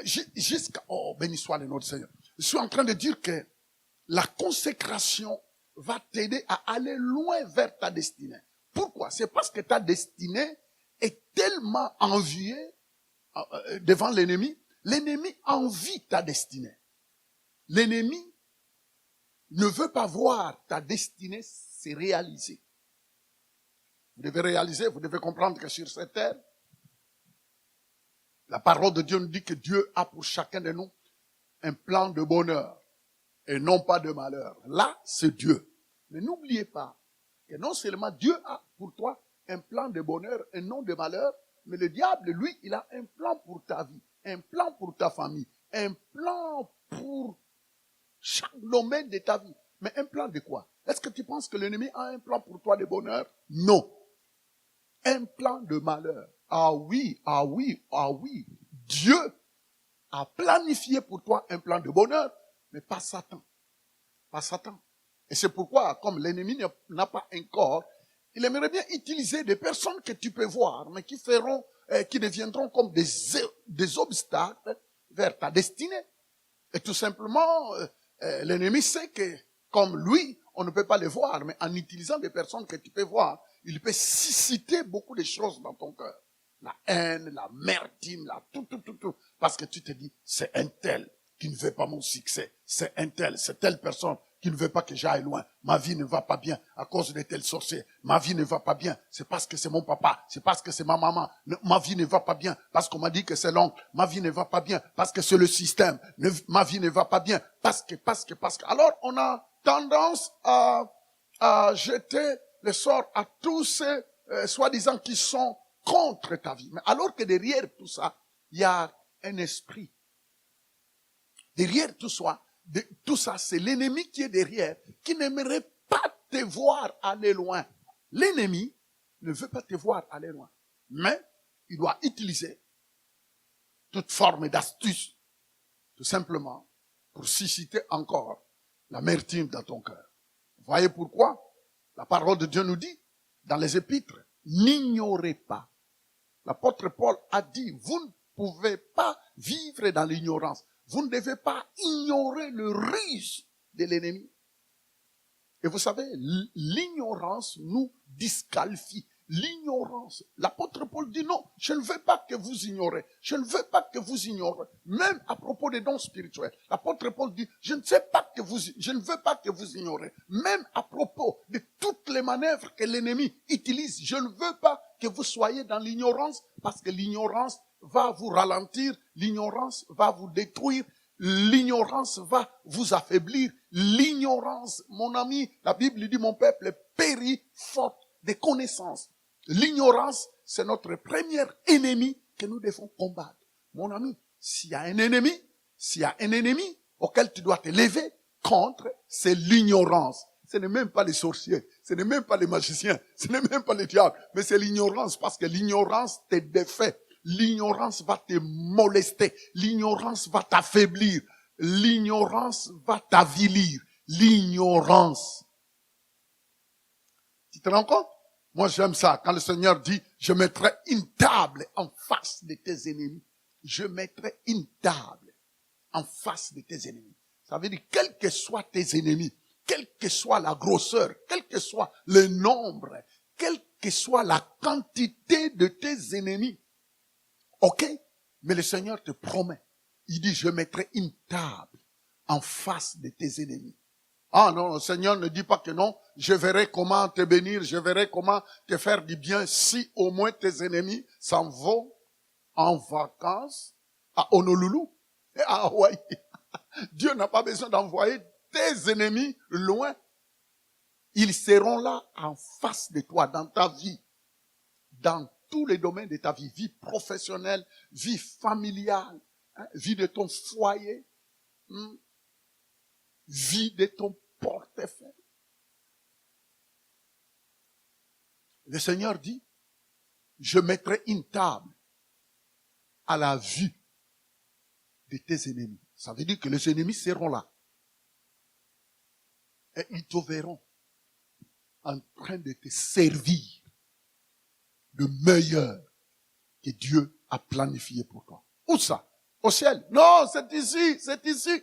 jusqu'à... Oh, béni soit le nom du Seigneur. Je suis en train de dire que la consécration va t'aider à aller loin vers ta destinée. Pourquoi? C'est parce que ta destinée est tellement enviée devant l'ennemi. L'ennemi envie ta destinée. L'ennemi ne veut pas voir ta destinée se réaliser. Vous devez réaliser, vous devez comprendre que sur cette terre, la parole de Dieu nous dit que Dieu a pour chacun de nous un plan de bonheur et non pas de malheur. Là, c'est Dieu. Mais n'oubliez pas que non seulement Dieu a pour toi un plan de bonheur et non de malheur, mais le diable, lui, il a un plan pour ta vie, un plan pour ta famille, un plan pour chaque domaine de ta vie. Mais un plan de quoi? Est-ce que tu penses que l'ennemi a un plan pour toi de bonheur? Non. Un plan de malheur. Ah oui, ah oui, ah oui. Dieu a planifié pour toi un plan de bonheur, mais pas Satan. Pas Satan. Et c'est pourquoi, comme l'ennemi n'a pas un corps, il aimerait bien utiliser des personnes que tu peux voir, mais qui deviendront comme des obstacles vers ta destinée. Et tout simplement, l'ennemi sait que, comme lui, on ne peut pas les voir, mais en utilisant des personnes que tu peux voir, il peut susciter beaucoup de choses dans ton cœur. La haine, l'amertume, tout. Parce que tu te dis, c'est un tel qui ne veut pas mon succès. C'est un tel, c'est telle personne qui ne veut pas que j'aille loin. Ma vie ne va pas bien à cause de tel sorcier. Ma vie ne va pas bien. C'est parce que c'est mon papa. C'est parce que c'est ma maman. Ma vie ne va pas bien parce qu'on m'a dit que c'est l'oncle. Ma vie ne va pas bien parce que c'est le système. Ma vie ne va pas bien parce que. Alors, on a tendance à jeter le sort à tous ces soi-disant qui sont contre ta vie. Mais alors que derrière tout ça, il y a un esprit. Derrière tout ça, c'est l'ennemi qui est derrière, qui n'aimerait pas te voir aller loin. L'ennemi ne veut pas te voir aller loin. Mais il doit utiliser toute forme d'astuce, tout simplement, pour susciter encore l'amertume dans ton cœur. Vous voyez pourquoi? La parole de Dieu nous dit, dans les épîtres, n'ignorez pas. L'apôtre Paul a dit, vous ne pouvez pas vivre dans l'ignorance. Vous ne devez pas ignorer le ruse de l'ennemi. Et vous savez, l'ignorance nous disqualifie. L'ignorance. L'apôtre Paul dit non, je ne veux pas que vous ignorez. Je ne veux pas que vous ignorez. Même à propos des dons spirituels. L'apôtre Paul dit, je ne veux pas que vous ignorez. Même à propos de toutes les manœuvres que l'ennemi utilise. Je ne veux pas que vous soyez dans l'ignorance parce que l'ignorance va vous ralentir. L'ignorance va vous détruire. L'ignorance va vous affaiblir. L'ignorance, mon ami, la Bible dit, mon peuple périt faute de connaissances. L'ignorance, c'est notre premier ennemi que nous devons combattre. Mon ami, s'il y a un ennemi auquel tu dois te lever contre, c'est l'ignorance. Ce n'est même pas les sorciers, ce n'est même pas les magiciens, ce n'est même pas les diables, mais c'est l'ignorance, parce que l'ignorance te défait. L'ignorance va te molester. L'ignorance va t'affaiblir. L'ignorance va t'avilir. L'ignorance. Tu te rends compte? Moi, j'aime ça. Quand le Seigneur dit, je mettrai une table en face de tes ennemis. Je mettrai une table en face de tes ennemis. Ça veut dire, quels que soient tes ennemis, quelle que soit la grosseur, quel que soit le nombre, quelle que soit la quantité de tes ennemis, ok? Mais le Seigneur te promet. Il dit, je mettrai une table en face de tes ennemis. Ah non, le Seigneur ne dit pas que non. Je verrai comment te bénir, je verrai comment te faire du bien si au moins tes ennemis s'en vont en vacances à Honolulu et à Hawaï. Dieu n'a pas besoin d'envoyer tes ennemis loin. Ils seront là en face de toi, dans ta vie, dans tous les domaines de ta vie, vie professionnelle, vie familiale, vie de ton foyer, vie de ton portefeuille. Le Seigneur dit, je mettrai une table à la vue de tes ennemis. Ça veut dire que les ennemis seront là. Et ils te verront en train de te servir le meilleur que Dieu a planifié pour toi. Où ça? Au ciel? Non, c'est ici, c'est ici.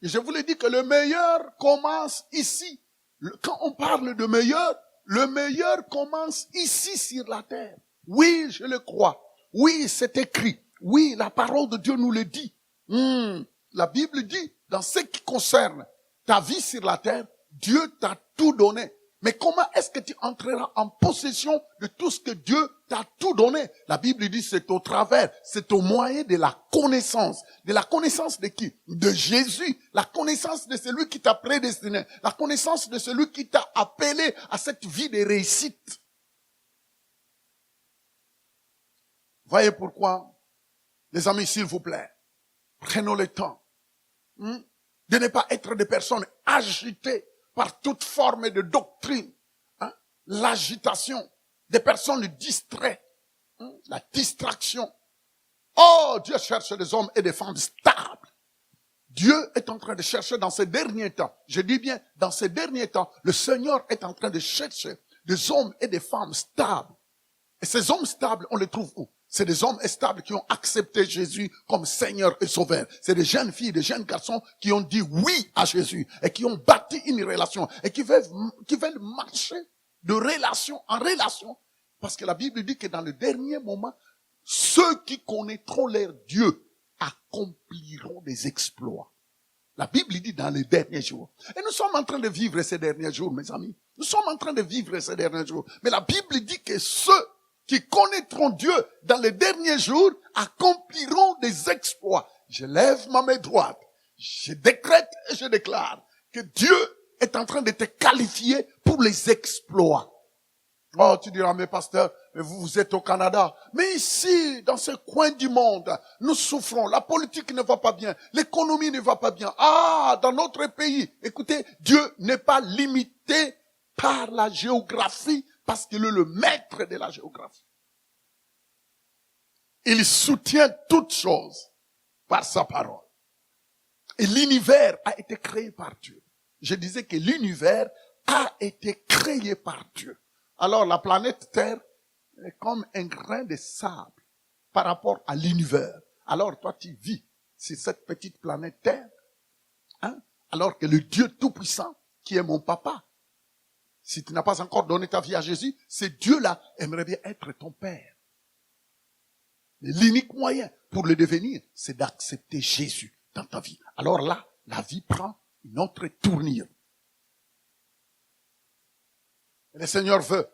Et je vous l'ai dit que le meilleur commence ici. Quand on parle de meilleur, le meilleur commence ici sur la terre. Oui, je le crois. Oui, c'est écrit. Oui, la parole de Dieu nous le dit. La Bible dit, dans ce qui concerne ta vie sur la terre, Dieu t'a tout donné. Mais comment est-ce que tu entreras en possession de tout ce que Dieu t'a tout donné? La Bible dit c'est au travers, c'est au moyen de la connaissance. De la connaissance de qui? De Jésus. La connaissance de celui qui t'a prédestiné. La connaissance de celui qui t'a appelé à cette vie de réussite. Voyez pourquoi, les amis, s'il vous plaît, prenons le temps de ne pas être des personnes agitées par toute forme de doctrine, l'agitation, des personnes distraites, la distraction. Oh, Dieu cherche des hommes et des femmes stables. Dieu est en train de chercher dans ces derniers temps, je dis bien dans ces derniers temps, le Seigneur est en train de chercher des hommes et des femmes stables. Et ces hommes stables, on les trouve où? C'est des hommes stables qui ont accepté Jésus comme Seigneur et Sauveur. C'est des jeunes filles, des jeunes garçons qui ont dit oui à Jésus et qui ont bâti une relation et qui veulent marcher de relation en relation. Parce que la Bible dit que dans le dernier moment, ceux qui connaîtront leur Dieu accompliront des exploits. La Bible dit dans les derniers jours. Et nous sommes en train de vivre ces derniers jours, mes amis. Nous sommes en train de vivre ces derniers jours. Mais la Bible dit que ceux qui connaîtront Dieu dans les derniers jours accompliront des exploits. Je lève ma main droite. Je décrète et je déclare que Dieu est en train de te qualifier pour les exploits. Oh, tu diras, mais pasteur, mais vous êtes au Canada. Mais ici, dans ce coin du monde, nous souffrons. La politique ne va pas bien. L'économie ne va pas bien. Ah, dans notre pays, écoutez, Dieu n'est pas limité par la géographie, parce qu'il est le maître de la géographie. Il soutient toutes choses par sa parole. Et l'univers a été créé par Dieu. Je disais que l'univers a été créé par Dieu. Alors la planète Terre est comme un grain de sable par rapport à l'univers. Alors toi tu vis sur cette petite planète Terre. Alors que le Dieu Tout-Puissant, qui est mon papa, Si tu n'as pas encore donné ta vie à Jésus, ce Dieu-là aimerait bien être ton Père. L'unique moyen pour le devenir, c'est d'accepter Jésus dans ta vie. Alors là, la vie prend une autre tournure. Et le Seigneur veut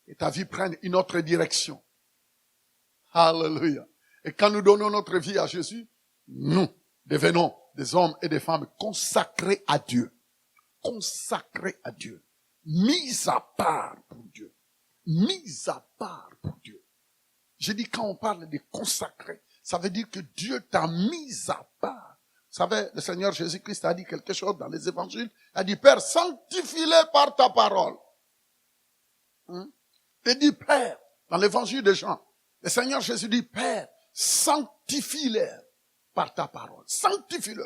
que ta vie prenne une autre direction. Alléluia. Et quand nous donnons notre vie à Jésus, nous devenons des hommes et des femmes consacrés à Dieu. Consacrés à Dieu. Mis à part pour Dieu. Mis à part pour Dieu. Je dis quand on parle de consacrés, ça veut dire que Dieu t'a mis à part. Vous savez, le Seigneur Jésus-Christ a dit quelque chose dans les évangiles. Il a dit, Père, sanctifie-les par ta parole. Il dit, Père, dans l'évangile de Jean, le Seigneur Jésus dit, Père, sanctifie-les par ta parole. Sanctifie-les.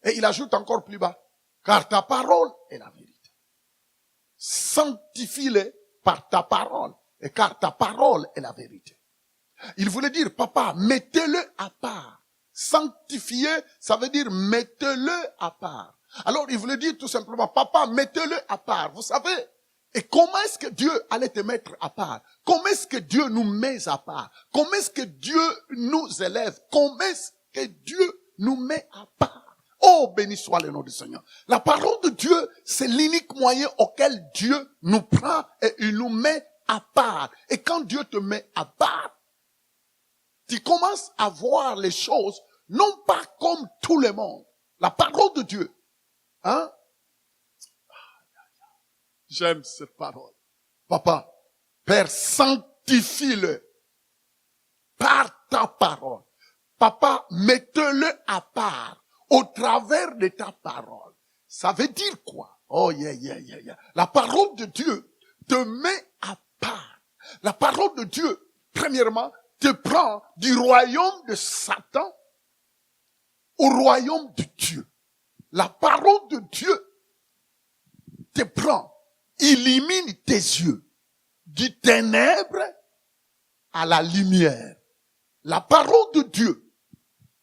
Et il ajoute encore plus bas, car ta parole est la vérité. Sanctifie-les par ta parole. Et car ta parole est la vérité. Il voulait dire, papa, mettez-le à part. Sanctifier, ça veut dire mettez-le à part. Alors il voulait dire tout simplement, papa, mettez-le à part. Vous savez, et comment est-ce que Dieu allait te mettre à part? Comment est-ce que Dieu nous met à part? Comment est-ce que Dieu nous élève? Comment est-ce que Dieu nous met à part? Oh, béni soit le nom du Seigneur. La parole de Dieu, c'est l'unique moyen auquel Dieu nous prend et il nous met à part. Et quand Dieu te met à part, tu commences à voir les choses, non pas comme tout le monde. La parole de Dieu. Hein? J'aime cette parole. Papa, Père, sanctifie-le par ta parole. Papa, mets-le à part au travers de ta parole. Ça veut dire quoi? Oh, yeah. La parole de Dieu te met à part. La parole de Dieu, premièrement, te prend du royaume de Satan au royaume de Dieu. La parole de Dieu te prend, illumine tes yeux du ténèbre à la lumière. La parole de Dieu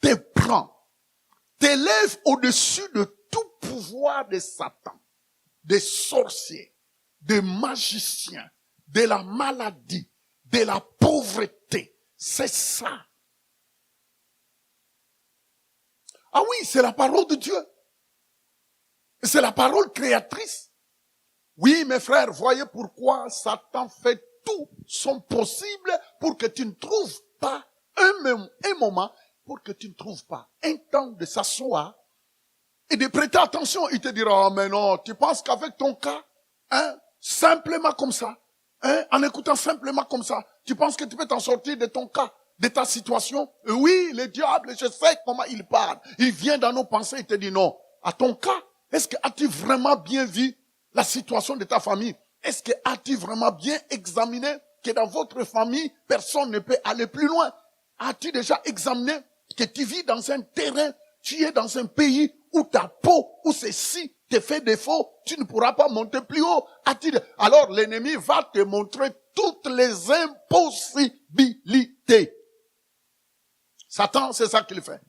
te prend, t'élève au-dessus de tout pouvoir de Satan, des sorciers, des magiciens, de la maladie, de la pauvreté. C'est ça. Ah oui, c'est la parole de Dieu. C'est la parole créatrice. Oui, mes frères, voyez pourquoi Satan fait tout son possible pour que tu ne trouves pas un moment, pour que tu ne trouves pas un temps de s'asseoir et de prêter attention. Il te dira, oh mais non, tu penses qu'avec ton cas, simplement comme ça, en écoutant simplement comme ça, tu penses que tu peux t'en sortir de ton cas, de ta situation? Oui, le diable, je sais comment il parle. Il vient dans nos pensées, il te dit non. À ton cas, est-ce que as-tu vraiment bien vu la situation de ta famille? Est-ce que as-tu vraiment bien examiné que dans votre famille, personne ne peut aller plus loin? As-tu déjà examiné que tu vis dans un terrain, tu es dans un pays où ta peau, où ceci te fait défaut, tu ne pourras pas monter plus haut? Alors l'ennemi va te montrer toutes les impossibilités. Satan, c'est ça qu'il fait.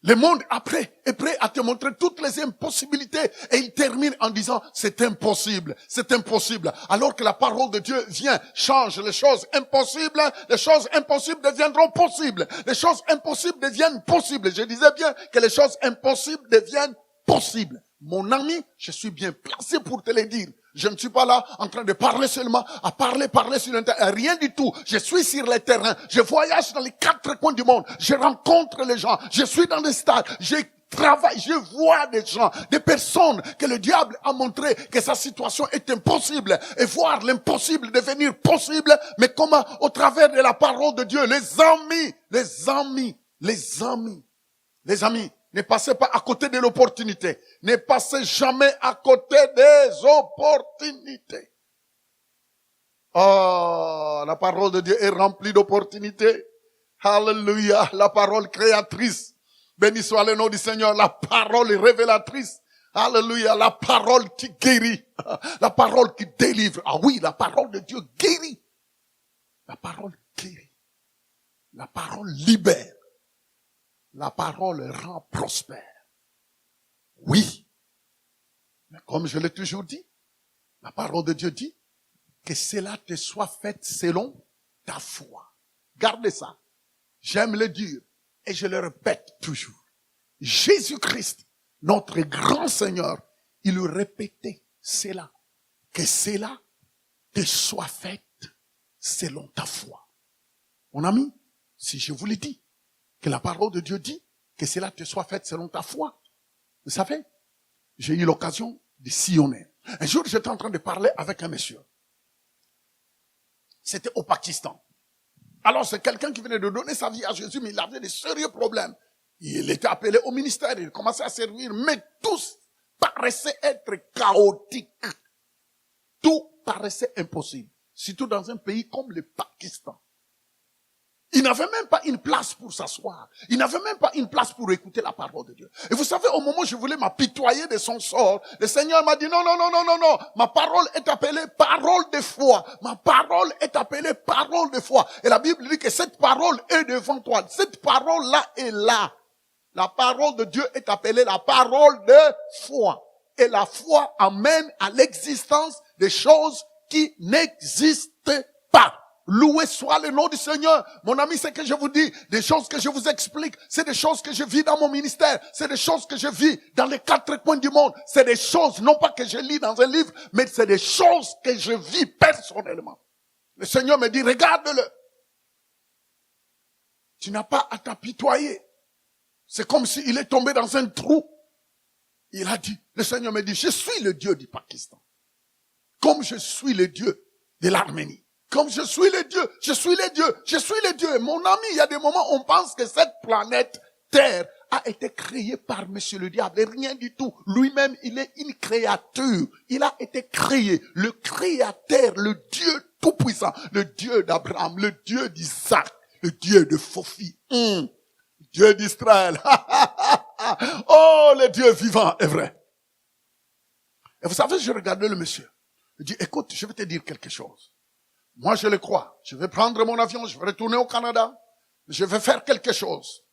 Le monde après est prêt à te montrer toutes les impossibilités et il termine en disant c'est impossible, c'est impossible. Alors que la parole de Dieu vient, change les choses impossibles deviendront possibles. Les choses impossibles deviennent possibles. Je disais bien que les choses impossibles deviennent possibles. Mon ami, je suis bien placé pour te le dire. Je ne suis pas là en train de parler seulement, à parler sur l'internet, rien du tout. Je suis sur le terrain, je voyage dans les 4 coins du monde, je rencontre les gens, je suis dans les stades, je travaille, je vois des gens, des personnes que le diable a montré que sa situation est impossible et voir l'impossible devenir possible. Mais comment? Au travers de la parole de Dieu. Les amis, ne passez pas à côté de l'opportunité. Ne passez jamais à côté des opportunités. Oh, la parole de Dieu est remplie d'opportunités. Alléluia, la parole créatrice. Béni soit le nom du Seigneur, la parole révélatrice. Alléluia, la parole qui guérit. La parole qui délivre. Ah oui, la parole de Dieu guérit. La parole guérit. La parole libère. La parole rend prospère. Oui. Mais comme je l'ai toujours dit, La parole de Dieu dit que cela te soit fait selon ta foi. Gardez ça. J'aime le dire et je le répète toujours. Jésus-Christ, notre grand Seigneur, il répétait cela. Que cela te soit fait selon ta foi. Mon ami, si je vous l'ai dit, que la parole de Dieu dit que cela te soit fait selon ta foi. Vous savez, j'ai eu l'occasion de sillonner. Un jour, j'étais en train de parler avec un monsieur. C'était au Pakistan. Alors, c'est quelqu'un qui venait de donner sa vie à Jésus, mais il avait de sérieux problèmes. Il était appelé au ministère, il commençait à servir, mais tout paraissait être chaotique. Tout paraissait impossible. Surtout dans un pays comme le Pakistan. Il n'avait même pas une place pour s'asseoir. Il n'avait même pas une place pour écouter la parole de Dieu. Et vous savez, au moment où je voulais m'apitoyer de son sort, le Seigneur m'a dit non. Ma parole est appelée parole de foi. Ma parole est appelée parole de foi. Et la Bible dit que cette parole est devant toi. Cette parole-là est là. La parole de Dieu est appelée la parole de foi. Et la foi amène à l'existence des choses qui n'existent pas. Loué soit le nom du Seigneur. Mon ami, c'est que je vous dis, des choses que je vous explique, c'est des choses que je vis dans mon ministère, c'est des choses que je vis dans les 4 coins du monde, c'est des choses, non pas que je lis dans un livre, mais c'est des choses que je vis personnellement. Le Seigneur me dit, regarde-le. Tu n'as pas à t'apitoyer. C'est comme s'il est tombé dans un trou. Il a dit, le Seigneur me dit, je suis le Dieu du Pakistan. Comme je suis le Dieu de l'Arménie. Comme je suis le Dieu, je suis le Dieu, je suis le Dieu. Mon ami, il y a des moments où on pense que cette planète Terre a été créée par Monsieur le Diable. Et rien du tout. Lui-même, il est une créature. Il a été créé. Le Créateur, le Dieu tout-puissant. Le Dieu d'Abraham, le Dieu d'Isaac, le Dieu de Phophie. Dieu d'Israël. Oh, le Dieu vivant est vrai. Et vous savez, je regardais le monsieur. Je dis, écoute, je vais te dire quelque chose. Moi, je le crois. Je vais prendre mon avion, je vais retourner au Canada. Je vais faire quelque chose.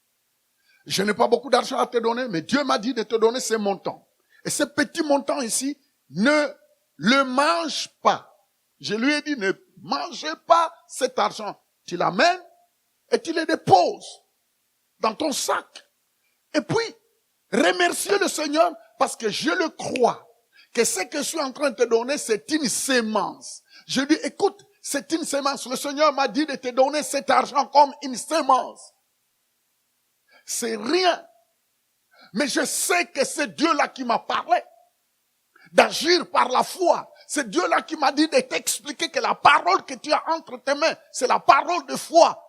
Je n'ai pas beaucoup d'argent à te donner, mais Dieu m'a dit de te donner ces montants. Et ce petit montant ici, ne le mange pas. Je lui ai dit, ne mangez pas cet argent. Tu l'amènes et tu le déposes dans ton sac. Et puis, remerciez le Seigneur parce que je le crois. Que ce que je suis en train de te donner, c'est une sémence. Je lui dis, écoute, c'est une sémence. Le Seigneur m'a dit de te donner cet argent comme une sémence. C'est rien. Mais je sais que c'est Dieu-là qui m'a parlé. D'agir par la foi. C'est Dieu-là qui m'a dit de t'expliquer que la parole que tu as entre tes mains, c'est la parole de foi.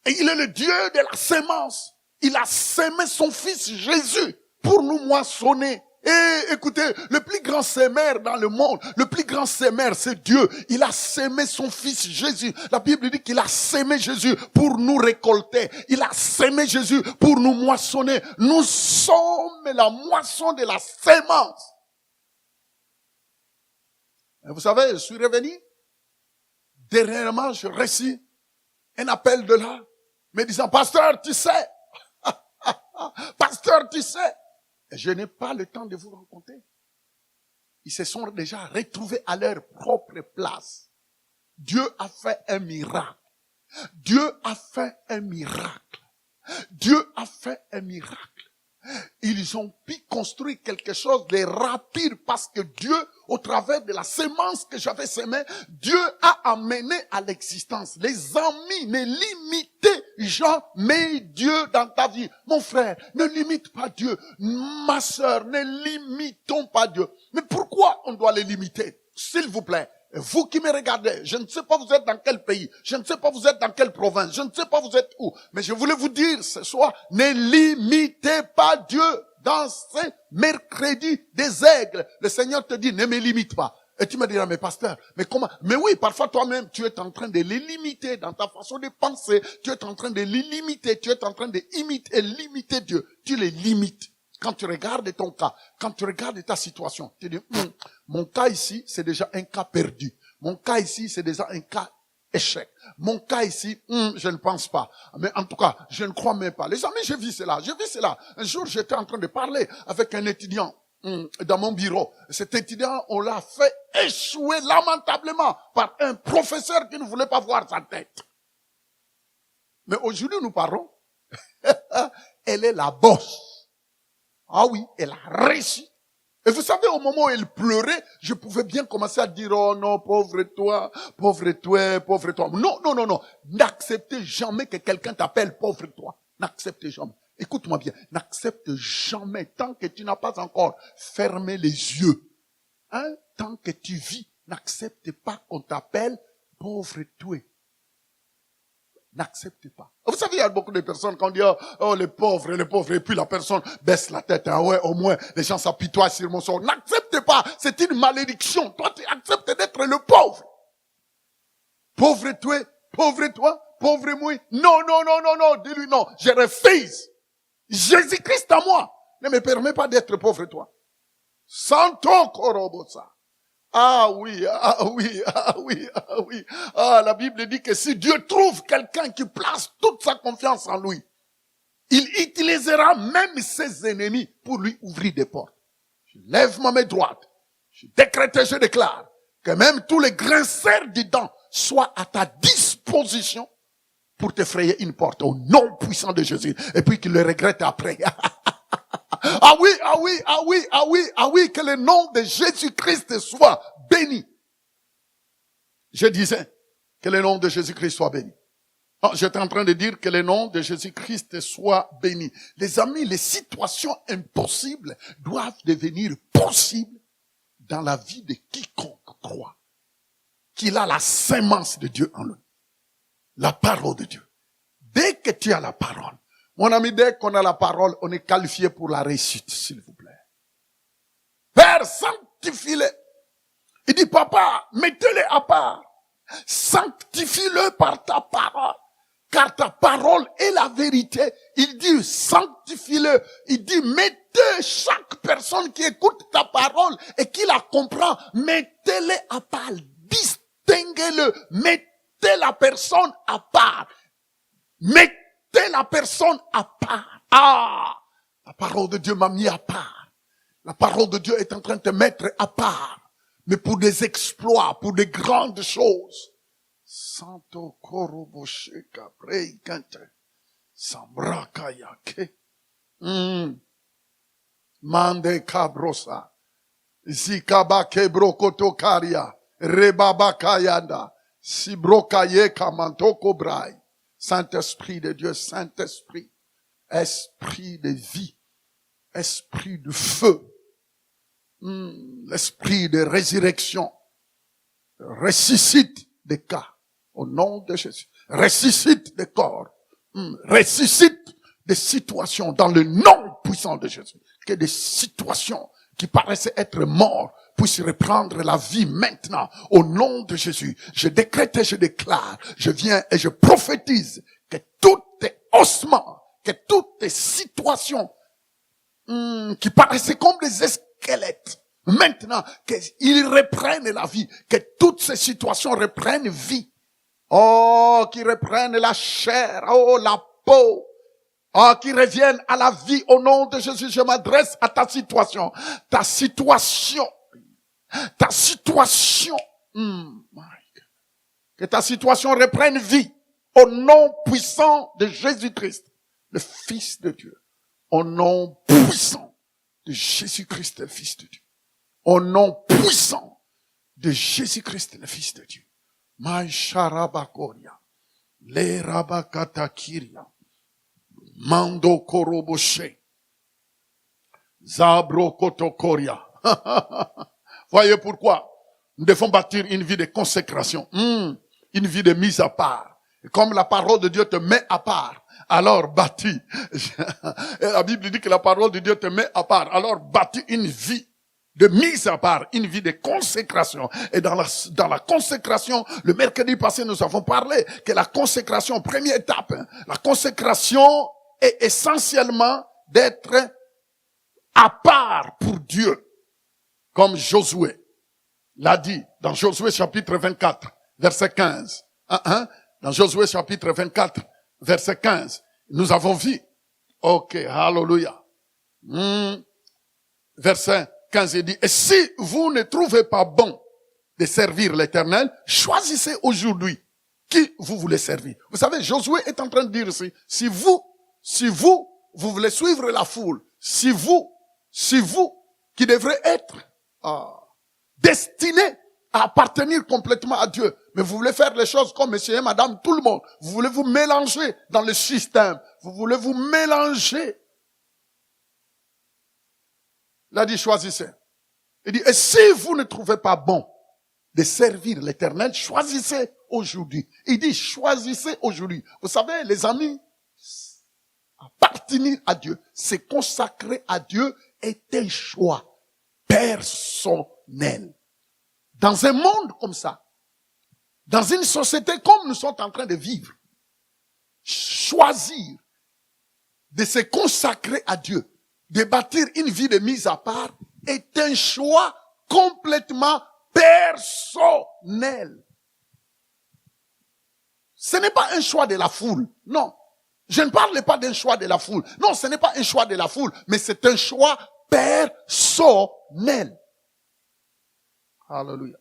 Et il est le Dieu de la sémence. Il a sémé son fils Jésus pour nous moissonner. Et écoutez, le plus grand sémeur dans le monde, le plus grand sémeur, c'est Dieu. Il a sémé son fils Jésus. La Bible dit qu'il a sémé Jésus pour nous récolter. Il a sémé Jésus pour nous moissonner. Nous sommes la moisson de la sémence. Et vous savez, je suis revenu. Dernièrement, je reçus un appel de là, me disant, pasteur, tu sais. Pasteur, tu sais. Je n'ai pas le temps de vous raconter. Ils se sont déjà retrouvés à leur propre place. Dieu a fait un miracle. Dieu a fait un miracle. Dieu a fait un miracle. Ils ont pu construire quelque chose de rapide parce que Dieu, au travers de la sémence que j'avais sémée, Dieu a amené à l'existence. Les amis, ne limitez jamais Dieu dans ta vie. Mon frère, ne limite pas Dieu. Ma sœur, ne limitons pas Dieu. Mais pourquoi on doit les limiter? S'il vous plaît. Vous qui me regardez, je ne sais pas vous êtes dans quel pays, je ne sais pas vous êtes dans quelle province, je ne sais pas vous êtes où, mais je voulais vous dire ce soir, ne limitez pas Dieu dans ce mercredi des aigles. Le Seigneur te dit, ne me limite pas. Et tu me diras, mais pasteur, mais comment? Mais oui, parfois toi-même, tu es en train de les limiter dans ta façon de penser, tu es en train de les limiter, tu es en train de limiter Dieu, tu les limites. Quand tu regardes ton cas, quand tu regardes ta situation, tu dis, mon cas ici, c'est déjà un cas perdu. Mon cas ici, c'est déjà un cas échec. Mon cas ici, je ne pense pas. Mais en tout cas, je ne crois même pas. Les amis, j'ai vu cela. Un jour, j'étais en train de parler avec un étudiant. dans mon bureau. Cet étudiant, on l'a fait échouer lamentablement par un professeur qui ne voulait pas voir sa tête. Mais aujourd'hui, nous parlons. Elle est la bosse. Ah oui, elle a réussi. Et vous savez, au moment où elle pleurait, je pouvais bien commencer à dire, oh non, pauvre toi, pauvre toi, pauvre toi. Non, non, non, non. N'acceptez jamais que quelqu'un t'appelle pauvre toi. N'acceptez jamais. Écoute-moi bien. N'accepte jamais, tant que tu n'as pas encore fermé les yeux. Hein? Tant que tu vis, n'accepte pas qu'on t'appelle pauvre toi. N'accepte pas. Vous savez, il y a beaucoup de personnes qui ont dit, oh, les pauvres, et puis la personne baisse la tête. Ah ouais, au moins, les gens s'apitoient sur mon sort. N'accepte pas. C'est une malédiction. Toi, tu acceptes d'être le pauvre. Pauvre toi, pauvre moi. Non, non, non, non, non. Dis-lui non. Je refuse. Jésus-Christ à moi ne me permet pas d'être pauvre toi. Santo Korobosa. Ah oui, ah oui, ah oui, ah oui. Ah, la Bible dit que si Dieu trouve quelqu'un qui place toute sa confiance en lui, il utilisera même ses ennemis pour lui ouvrir des portes. Je lève ma main droite. Je décrète et je déclare que même tous les grinceurs des dents soient à ta disposition pour te frayer une porte au nom puissant de Jésus. Et puis qu'il le regrette après. Ah oui, ah oui, ah oui, ah oui, ah oui, que le nom de Jésus-Christ soit béni. Je disais que le nom de Jésus-Christ soit béni. Oh, j'étais en train de dire que le nom de Jésus-Christ soit béni. Les amis, les situations impossibles doivent devenir possibles dans la vie de quiconque croit qu'il a la sémence de Dieu en lui. La parole de Dieu. Dès que tu as la parole, mon ami, dès qu'on a la parole, on est qualifié pour la réussite, s'il vous plaît. Père, sanctifie-le. Il dit, papa, mettez-le à part. Sanctifie-le par ta parole. Car ta parole est la vérité. Il dit, sanctifie-le. Il dit, mettez chaque personne qui écoute ta parole et qui la comprend, mettez-le à part. Distinguez-le. Mettez la personne à part. Mettez la personne à part. Ah, la parole de Dieu m'a mis à part. La parole de Dieu est en train de te mettre à part. Mais pour des exploits, pour des grandes choses. Santo Koroboshe Kaprei Kante. Sambraka Yake. Mande Kabrosa. Zikaba Kebrokoto Karia. Rebaba Kayanda. Sibrokaye Kamantoko Brai. Saint-Esprit de Dieu, Saint-Esprit, Esprit de vie, Esprit de feu, l'Esprit de résurrection, ressuscite des cas, au nom de Jésus, ressuscite des corps, ressuscite des situations dans le nom puissant de Jésus, que des situations qui paraissaient être mortes puissent reprendre la vie maintenant au nom de Jésus. Je décrète et je déclare, je viens et je prophétise que tous tes ossements, que toutes tes situations qui paraissaient comme des squelettes, maintenant qu'ils reprennent la vie, que toutes ces situations reprennent vie. Oh, qu'ils reprennent la chair, oh, la peau. Oh, qui reviennent à la vie au nom de Jésus. Je m'adresse à ta situation. Ta situation. Ta situation. Que ta situation reprenne vie. Au nom puissant de Jésus-Christ, le Fils de Dieu. Au nom puissant de Jésus-Christ, le Fils de Dieu. Au nom puissant de Jésus-Christ, le Fils de Dieu. Maïcharabakoria. Le rabakatakiria. Mando koroboshe. Zabro kotokoria. Voyez pourquoi nous devons bâtir une vie de consécration, une vie de mise à part. Et comme la parole de Dieu te met à part, alors bâtis. Et la Bible dit que la parole de Dieu te met à part, alors bâtis une vie de mise à part, une vie de consécration. Et dans la consécration, le mercredi passé, nous avons parlé que la consécration, première étape, la consécration est essentiellement d'être à part pour Dieu. Comme Josué l'a dit dans Josué chapitre 24, verset 15. Dans Josué chapitre 24, verset 15. Nous avons vu. Ok, hallelujah. Verset 15, il dit, et si vous ne trouvez pas bon de servir l'Éternel, choisissez aujourd'hui qui vous voulez servir. Vous savez, Josué est en train de dire ici, si vous voulez suivre la foule, si vous qui devrez être destinés à appartenir complètement à Dieu, mais vous voulez faire les choses comme monsieur et madame, tout le monde, vous voulez vous mélanger dans le système, vous voulez vous mélanger. Il a dit, choisissez. Il dit, et si vous ne trouvez pas bon de servir l'Éternel, choisissez aujourd'hui. Il dit, choisissez aujourd'hui. Vous savez, les amis, appartenir à Dieu, se consacrer à Dieu est un choix personnel. Dans un monde comme ça, dans une société comme nous sommes en train de vivre, choisir de se consacrer à Dieu, de bâtir une vie de mise à part, est un choix complètement personnel. Ce n'est pas un choix de la foule, non. Je ne parle pas d'un choix de la foule. Non, ce n'est pas un choix de la foule, mais c'est un choix personnel. Alléluia.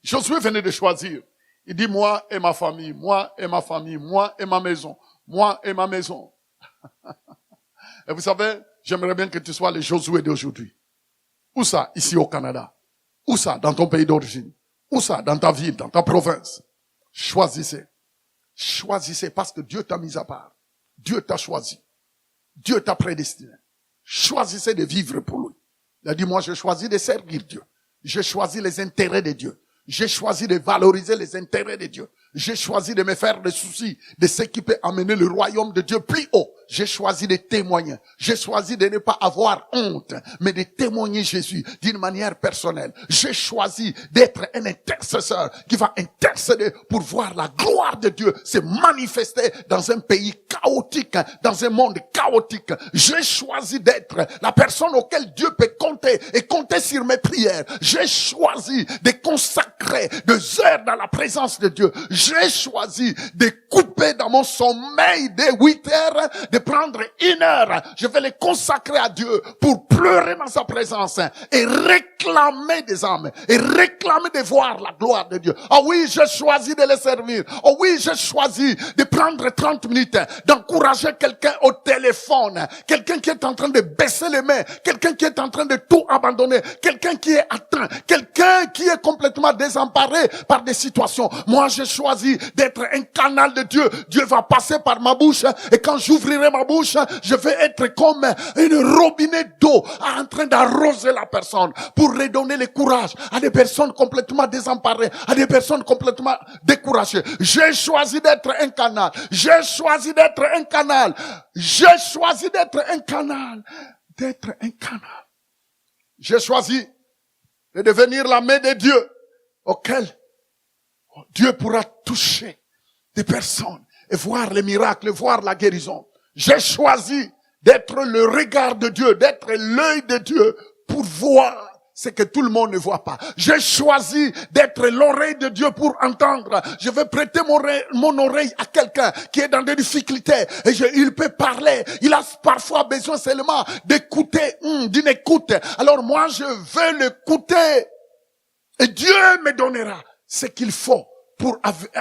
Josué venait de choisir. Il dit, moi et ma famille, moi et ma famille, moi et ma maison, moi et ma maison. Et vous savez, j'aimerais bien que tu sois le Josué d'aujourd'hui. Où ça? Ici au Canada. Où ça? Dans ton pays d'origine. Où ça? Dans ta ville, dans ta province. Choisissez. Choisissez parce que Dieu t'a mis à part. Dieu t'a choisi. Dieu t'a prédestiné. Choisissez de vivre pour lui. Il a dit, moi, j'ai choisi de servir Dieu. J'ai choisi les intérêts de Dieu. J'ai choisi de valoriser les intérêts de Dieu. J'ai choisi de me faire des soucis de ce qui peut amener le royaume de Dieu plus haut. J'ai choisi de témoigner. J'ai choisi de ne pas avoir honte, mais de témoigner Jésus d'une manière personnelle. J'ai choisi d'être un intercesseur qui va intercéder pour voir la gloire de Dieu se manifester dans un pays chaotique, dans un monde chaotique. J'ai choisi d'être la personne auquel Dieu peut compter et compter sur mes prières. J'ai choisi de consacrer 2 heures dans la présence de Dieu. J'ai choisi de couper dans mon sommeil de 8 heures, de prendre 1 heure. Je vais les consacrer à Dieu pour pleurer dans sa présence et réclamer des âmes et réclamer de voir la gloire de Dieu. Oh oui, j'ai choisi de les servir. Oh oui, j'ai choisi de prendre 30 minutes, d'encourager quelqu'un au téléphone, quelqu'un qui est en train de baisser les mains, quelqu'un qui est en train de tout abandonner, quelqu'un qui est atteint, quelqu'un qui est complètement désemparé par des situations. Moi, j'ai choisi d'être un canal de Dieu. Dieu va passer par ma bouche et quand j'ouvrirai ma bouche, je vais être comme une robinet d'eau en train d'arroser la personne pour redonner le courage à des personnes complètement désemparées, à des personnes complètement découragées. J'ai choisi d'être un canal. J'ai choisi d'être un canal. J'ai choisi d'être un canal. D'être un canal. J'ai choisi de devenir la main de Dieu auquel Dieu pourra toucher des personnes et voir les miracles, voir la guérison. J'ai choisi d'être le regard de Dieu, d'être l'œil de Dieu pour voir ce que tout le monde ne voit pas. J'ai choisi d'être l'oreille de Dieu pour entendre. Je vais prêter mon oreille à quelqu'un qui est dans des difficultés et il peut parler. Il a parfois besoin seulement d'écouter, d'une écoute. Alors moi, je veux l'écouter et Dieu me donnera ce qu'il faut pour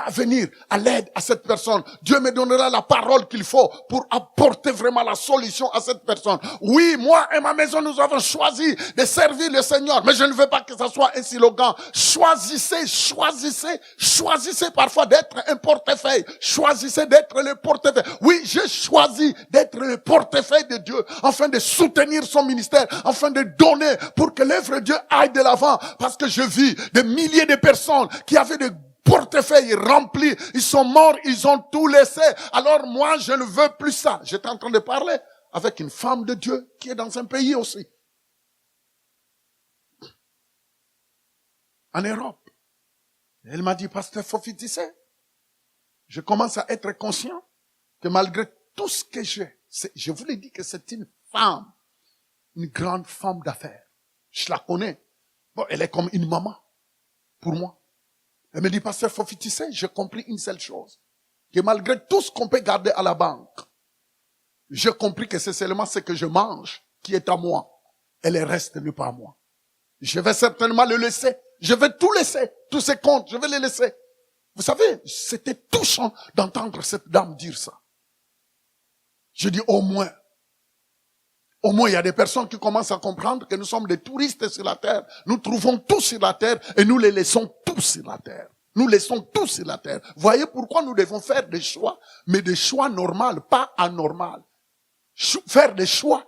venir à l'aide à cette personne. Dieu me donnera la parole qu'il faut pour apporter vraiment la solution à cette personne. Oui, moi et ma maison, nous avons choisi de servir le Seigneur, mais je ne veux pas que ça soit un slogan. Choisissez, choisissez, choisissez parfois d'être un portefeuille. Choisissez d'être le portefeuille. Oui, j'ai choisi d'être le portefeuille de Dieu, afin de soutenir son ministère, afin de donner pour que l'œuvre de Dieu aille de l'avant. Parce que je vis des milliers de personnes qui avaient des portefeuille rempli, ils sont morts, ils ont tout laissé. Alors moi, je ne veux plus ça. J'étais en train de parler avec une femme de Dieu qui est dans un pays aussi. En Europe. Et elle m'a dit, Pasteur Fofi, tu sais, je commence à être conscient que malgré tout ce que j'ai, je vous l'ai dit que c'est une femme, une grande femme d'affaires. Je la connais. Bon, elle est comme une maman pour moi. Elle me dit, Pasteur Fofi, tu sais, j'ai compris une seule chose. Que malgré tout ce qu'on peut garder à la banque, j'ai compris que c'est seulement ce que je mange qui est à moi. et le reste n'est pas à moi. Je vais certainement le laisser. Je vais tout laisser. Tous ces comptes, je vais les laisser. Vous savez, c'était touchant d'entendre cette dame dire ça. Je dis au moins, il y a des personnes qui commencent à comprendre que nous sommes des touristes sur la terre. Nous trouvons tout sur la terre et nous les laissons tous sur la terre. Nous laissons tout sur la terre. Voyez pourquoi nous devons faire des choix, mais des choix normaux, pas anormaux. Faire des choix.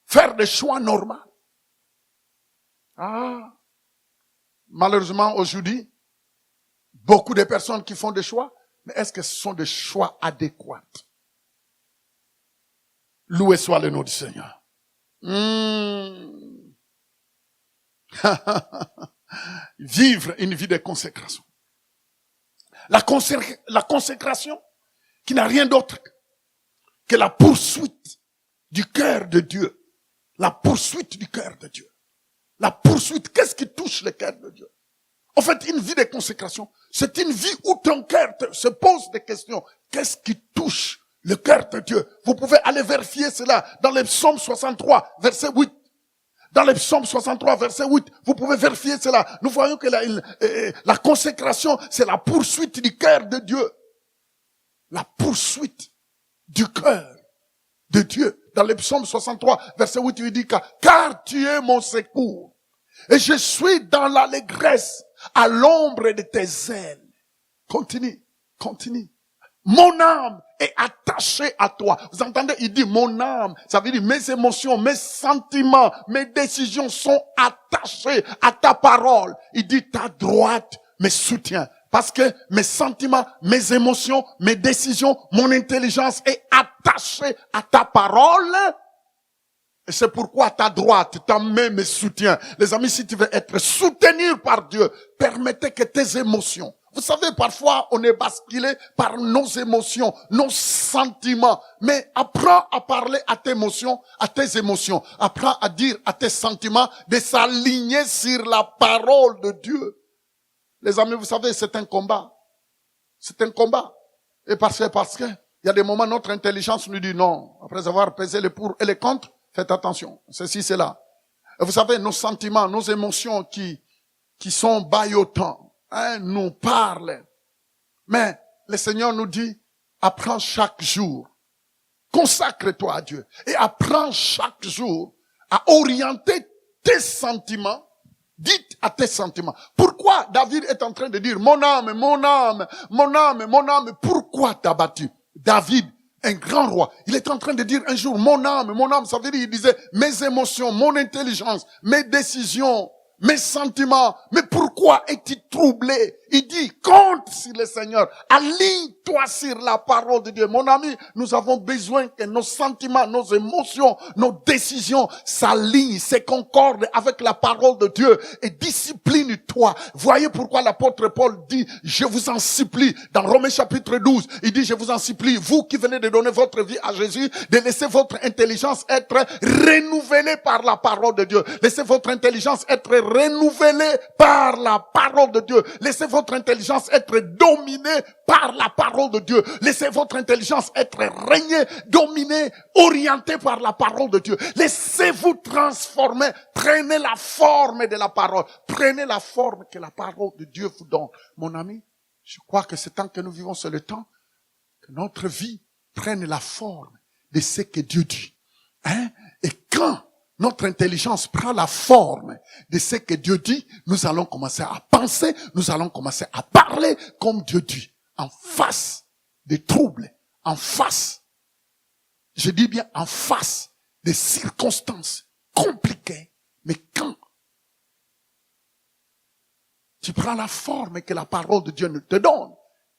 Faire des choix normaux. Ah. Malheureusement, aujourd'hui, beaucoup de personnes qui font des choix, mais est-ce que ce sont des choix adéquats? Loué soit le nom du Seigneur. Vivre une vie de consécration. La consécration qui n'a rien d'autre que la poursuite du cœur de Dieu. La poursuite du cœur de Dieu. La poursuite, qu'est-ce qui touche le cœur de Dieu? En fait, une vie de consécration, c'est une vie où ton cœur se pose des questions. Qu'est-ce qui touche le cœur de Dieu? Vous pouvez aller vérifier cela dans le psaume 63, verset 8. Dans le psaume 63, verset 8, vous pouvez vérifier cela. Nous voyons que la consécration, c'est la poursuite du cœur de Dieu. La poursuite du cœur de Dieu. Dans le psaume 63, verset 8, il dit car tu es mon secours. Et je suis dans l'allégresse à l'ombre de tes ailes. Continue. Mon âme est attachée à toi. Vous entendez? Il dit mon âme. Ça veut dire mes émotions, mes sentiments, mes décisions sont attachées à ta parole. Il dit ta droite me soutient. Parce que mes sentiments, mes émotions, mes décisions, mon intelligence est attachée à ta parole. Et c'est pourquoi ta droite, ta main me soutient. Les amis, si tu veux être soutenu par Dieu, permettez que tes émotions. Vous savez, parfois, on est basculé par nos émotions, nos sentiments. Mais apprends à parler à tes émotions, Apprends à dire à tes sentiments de s'aligner sur la parole de Dieu. Les amis, vous savez, c'est un combat. C'est un combat. Et parce que, il y a des moments, notre intelligence nous dit non. Après avoir pesé les pour et les contre, faites attention. Ceci, c'est là. Et vous savez, nos sentiments, nos émotions qui sont baillotants, nous parlent. Mais le Seigneur nous dit, apprends chaque jour. Consacre-toi à Dieu. Et apprends chaque jour à orienter tes sentiments. Dites à tes sentiments. Pourquoi David est en train de dire, mon âme, pourquoi t'as battu? David, un grand roi, il est en train de dire un jour, mon âme, ça veut dire, il disait, mes émotions, mon intelligence, mes décisions, mes sentiments, mais pourquoi es-tu troublé? Il dit, compte sur le Seigneur, aligne-toi sur la parole de Dieu. Mon ami, nous avons besoin que nos sentiments, nos émotions, nos décisions s'alignent, se concordent avec la parole de Dieu et discipline-toi. Voyez pourquoi l'apôtre Paul dit, je vous en supplie, dans Romains chapitre 12, il dit, je vous en supplie, vous qui venez de donner votre vie à Jésus, de laisser votre intelligence être renouvelée par la parole de Dieu. Laissez votre intelligence être renouvelée par la parole de Dieu. Laissez votre intelligence être dominée par la parole de Dieu. Laissez votre intelligence être régnée, dominée, orientée par la parole de Dieu. Laissez-vous transformer. Prenez la forme de la parole. Prenez la forme que la parole de Dieu vous donne. Mon ami, je crois que ce temps que nous vivons, c'est le temps que notre vie prenne la forme de ce que Dieu dit. Et quand notre intelligence prend la forme de ce que Dieu dit, nous allons commencer à penser, nous allons commencer à parler comme Dieu dit, en face des troubles, en face, je dis bien en face des circonstances compliquées. Mais quand tu prends la forme que la parole de Dieu nous te donne,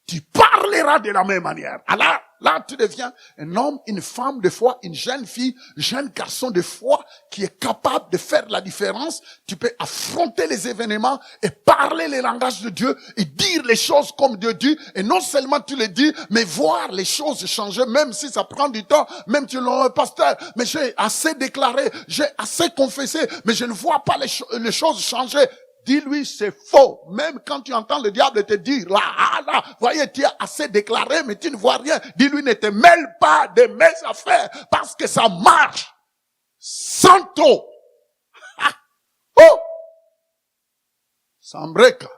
tu parleras de la même manière. Alors, là, tu deviens un homme, une femme de foi, une jeune fille, jeune garçon de foi qui est capable de faire la différence. Tu peux affronter les événements et parler les langages de Dieu et dire les choses comme Dieu dit. Et non seulement tu les dis, mais voir les choses changer, même si ça prend du temps. Même tu l'as, pasteur, mais j'ai assez déclaré, j'ai assez confessé, mais je ne vois pas les choses changer. dis-lui c'est faux. Même quand tu entends le diable te dire, là, voyez, tu es assez déclaré, mais tu ne vois rien. Dis-lui, ne te mêle pas de mes affaires, parce que ça marche. Santo. Oh! Sambreka.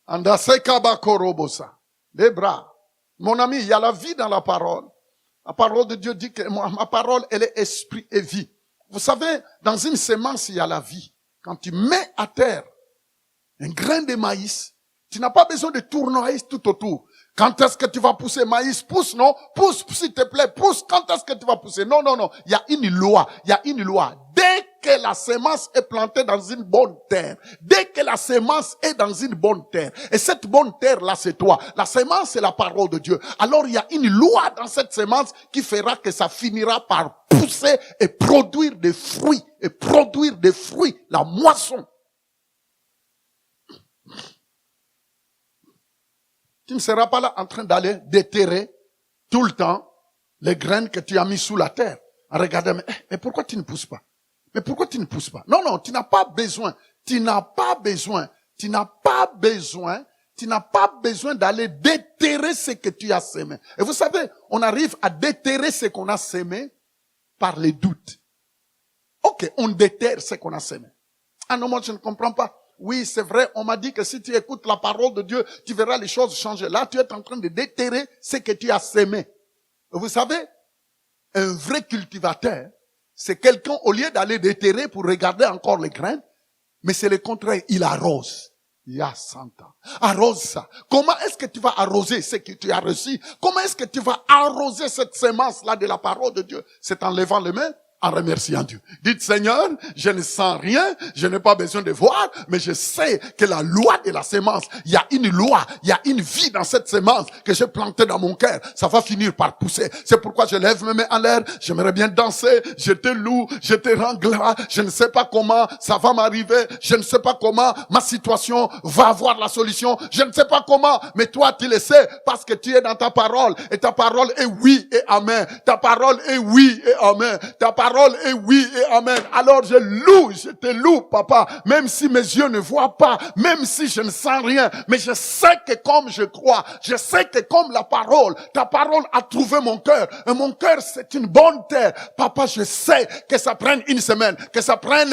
Andaseka bakorobosa. Les bras. Mon ami, il y a la vie dans la parole. La parole de Dieu dit que ma parole, elle est esprit et vie. Vous savez, dans une semence, il y a la vie. Quand tu mets à terre un grain de maïs, tu n'as pas besoin de tournoyer tout autour. Quand est-ce que tu vas pousser maïs? Pousse, non? Pousse, s'il te plaît, pousse. Quand est-ce que tu vas pousser? Non. Il y a une loi. Dès que la semence est plantée dans une bonne terre, dès que la semence est dans une bonne terre, et cette bonne terre-là, c'est toi. La semence, c'est la parole de Dieu. Alors, il y a une loi dans cette semence qui fera que ça finira par pousser et produire des fruits. La moisson. Tu ne seras pas là en train d'aller déterrer tout le temps les graines que tu as mis sous la terre. En regardant, mais pourquoi tu ne pousses pas? Mais pourquoi tu ne pousses pas? Non, tu n'as pas besoin. Tu n'as pas besoin d'aller déterrer ce que tu as semé. Et vous savez, on arrive à déterrer ce qu'on a semé par les doutes. Ok, on déterre ce qu'on a semé. Ah non, moi je ne comprends pas. Oui, c'est vrai, on m'a dit que si tu écoutes la parole de Dieu, tu verras les choses changer. Là, tu es en train de déterrer ce que tu as semé. Vous savez, un vrai cultivateur, c'est quelqu'un, au lieu d'aller déterrer pour regarder encore les graines, mais c'est le contraire, il arrose. Il y a 100 ans. Arrose ça. Comment est-ce que tu vas arroser ce que tu as reçu? Comment est-ce que tu vas arroser cette semence-là de la parole de Dieu? C'est en levant les mains, en remerciant Dieu. Dites, Seigneur, je ne sens rien, je n'ai pas besoin de voir, mais je sais que la loi de la semence, il y a une loi, il y a une vie dans cette semence que j'ai plantée dans mon cœur. Ça va finir par pousser. C'est pourquoi je lève mes mains en l'air, j'aimerais bien danser, je te loue, je te rends gloire, je ne sais pas comment ça va m'arriver, je ne sais pas comment ma situation va avoir la solution, je ne sais pas comment, mais toi tu le sais, parce que tu es dans ta parole, et ta parole est oui et amen. Ta parole est oui et amen. Ta parole est oui et amen. Alors je te loue, papa, même si mes yeux ne voient pas, même si je ne sens rien, mais je sais que comme je crois, je sais que comme la parole, ta parole a trouvé mon cœur, et mon cœur c'est une bonne terre. Papa, je sais que ça prenne une semaine, que ça prenne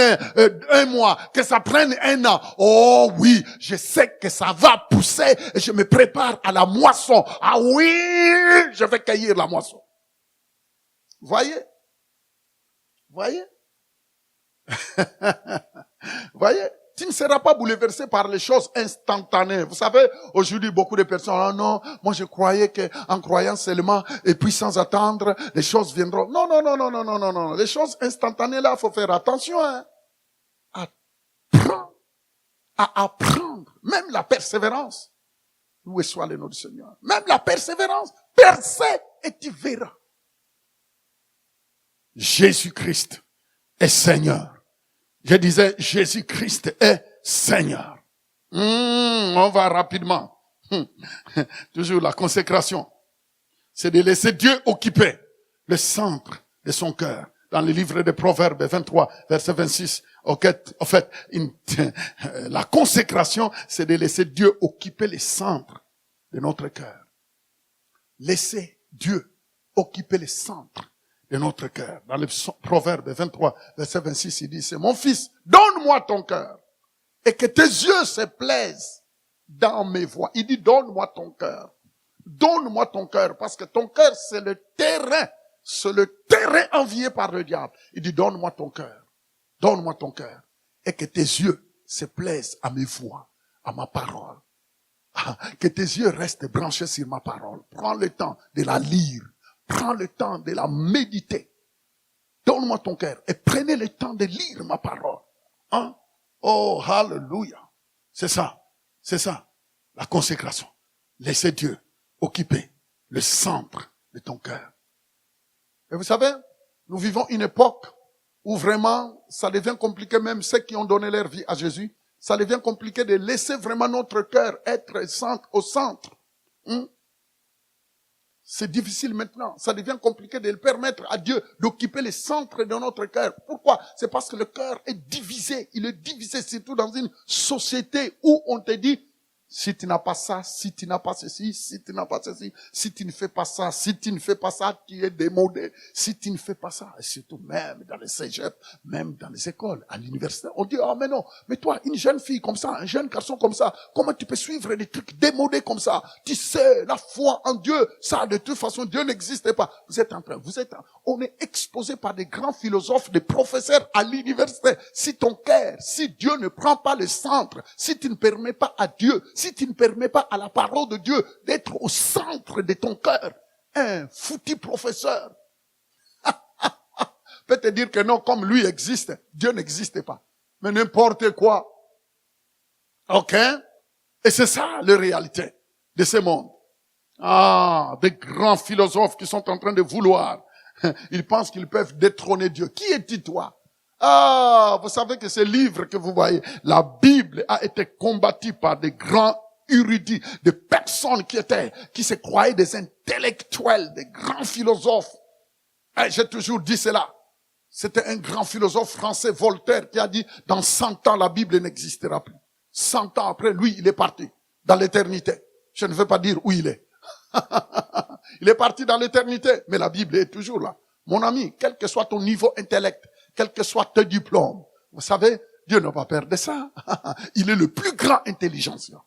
un mois, que ça prenne un an. Oh oui, je sais que ça va pousser, et je me prépare à la moisson. Ah oui, je vais cueillir la moisson. Voyez? Voyez, tu ne seras pas bouleversé par les choses instantanées. Vous savez, aujourd'hui, beaucoup de personnes, oh non, moi je croyais que en croyant seulement, et puis sans attendre, les choses viendront. Non. Les choses instantanées là, faut faire attention, hein. À apprendre, même la persévérance. Loué soit le nom du Seigneur. Même la persévérance, percée et tu verras. Jésus-Christ est Seigneur. Je disais, Jésus-Christ est Seigneur. On va rapidement. Toujours la consécration. C'est de laisser Dieu occuper le centre de son cœur. Dans le livre des Proverbes 23, verset 26, en fait, la consécration, c'est de laisser Dieu occuper le centre de notre cœur. Laisser Dieu occuper le centre de notre cœur. Dans le Proverbe 23, verset 26, il dit, c'est mon fils, donne-moi ton cœur et que tes yeux se plaisent dans mes voies. Il dit, donne-moi ton cœur. Donne-moi ton cœur, parce que ton cœur, c'est le terrain envié par le diable. Il dit, donne-moi ton cœur. Donne-moi ton cœur et que tes yeux se plaisent à mes voix, à ma parole. Que tes yeux restent branchés sur ma parole. Prends le temps de la lire. Prends le temps de la méditer. Donne-moi ton cœur et prenez le temps de lire ma parole. Hein? Oh, hallelujah. C'est ça. La consécration. Laissez Dieu occuper le centre de ton cœur. Et vous savez, nous vivons une époque où vraiment ça devient compliqué, même ceux qui ont donné leur vie à Jésus, ça devient compliqué de laisser vraiment notre cœur être au centre. C'est difficile maintenant. Ça devient compliqué de permettre à Dieu d'occuper les centres de notre cœur. Pourquoi? C'est parce que le cœur est divisé. Il est divisé surtout dans une société où on te dit, si tu n'as pas ça, si tu n'as pas ceci, si tu n'as pas ceci, si tu ne fais pas ça, si tu ne fais pas ça, tu es démodé. Si tu ne fais pas ça, et surtout même dans les cégeps, même dans les écoles, à l'université, on dit, ah mais non, mais toi, une jeune fille comme ça, un jeune garçon comme ça, comment tu peux suivre des trucs démodés comme ça? Tu sais, la foi en Dieu, ça, de toute façon, Dieu n'existe pas. On est exposé par des grands philosophes, des professeurs à l'université. Si ton cœur, si Dieu ne prend pas le centre, si tu ne permets pas à Dieu, si tu ne permets pas à la parole de Dieu d'être au centre de ton cœur, un foutu professeur peut te dire que non, comme lui existe, Dieu n'existe pas. Mais n'importe quoi. Ok? Et c'est ça la réalité de ce monde. Ah, des grands philosophes qui sont en train de vouloir. Ils pensent qu'ils peuvent détrôner Dieu. Qui es-tu, toi? Ah, vous savez que ce livre que vous voyez, la Bible a été combattue par des grands érudits, des personnes qui se croyaient des intellectuels, des grands philosophes. Et j'ai toujours dit cela. C'était un grand philosophe français, Voltaire, qui a dit, dans 100 ans, la Bible n'existera plus. 100 ans après, lui, il est parti dans l'éternité. Je ne veux pas dire où il est. Il est parti dans l'éternité, mais la Bible est toujours là. Mon ami, quel que soit ton niveau intellect, quel que soit tes diplômes, vous savez, Dieu n'a pas peur de ça. Il est le plus grand intelligentsia.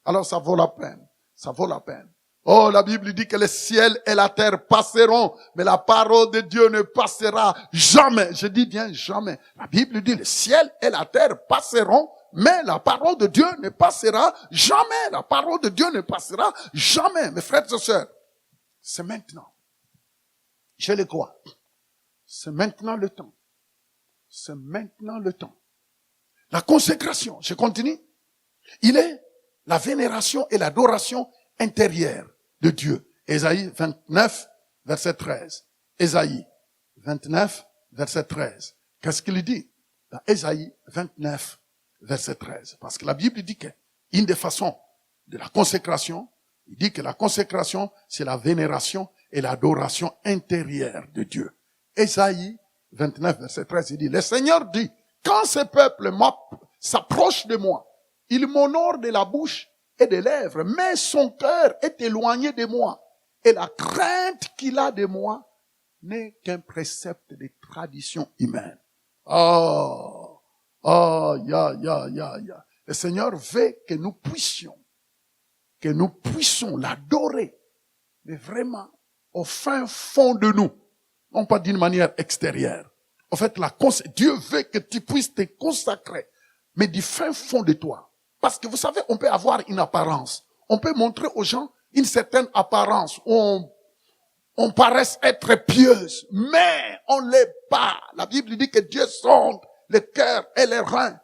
Alors ça vaut la peine. Ça vaut la peine. Oh, la Bible dit que le ciel et la terre passeront, mais la parole de Dieu ne passera jamais. Je dis bien jamais. La Bible dit le ciel et la terre passeront, mais la parole de Dieu ne passera jamais. La parole de Dieu ne passera jamais. Mes frères et sœurs, c'est maintenant. Je le crois. C'est maintenant le temps. C'est maintenant le temps. La consécration, je continue. Il est la vénération et l'adoration intérieure de Dieu. Ésaïe 29, verset 13. Ésaïe 29, verset 13. Qu'est-ce qu'il dit? Dans Ésaïe 29, verset 13. Parce que la Bible dit qu'une des façons de la consécration, il dit que la consécration, c'est la vénération et l'adoration intérieure de Dieu. Ésaïe 29, verset 13, il dit, le Seigneur dit, quand ce peuple s'approche de moi, il m'honore de la bouche et des lèvres, mais son cœur est éloigné de moi. Et la crainte qu'il a de moi n'est qu'un précepte de tradition humaine. Le Seigneur veut que nous puissions l'adorer, mais vraiment au fin fond de nous, non pas d'une manière extérieure. En fait, Dieu veut que tu puisses te consacrer, mais du fin fond de toi. Parce que vous savez, on peut avoir une apparence. On peut montrer aux gens une certaine apparence. On paraisse être pieuse, mais on ne l'est pas. La Bible dit que Dieu sonde le cœur et les reins.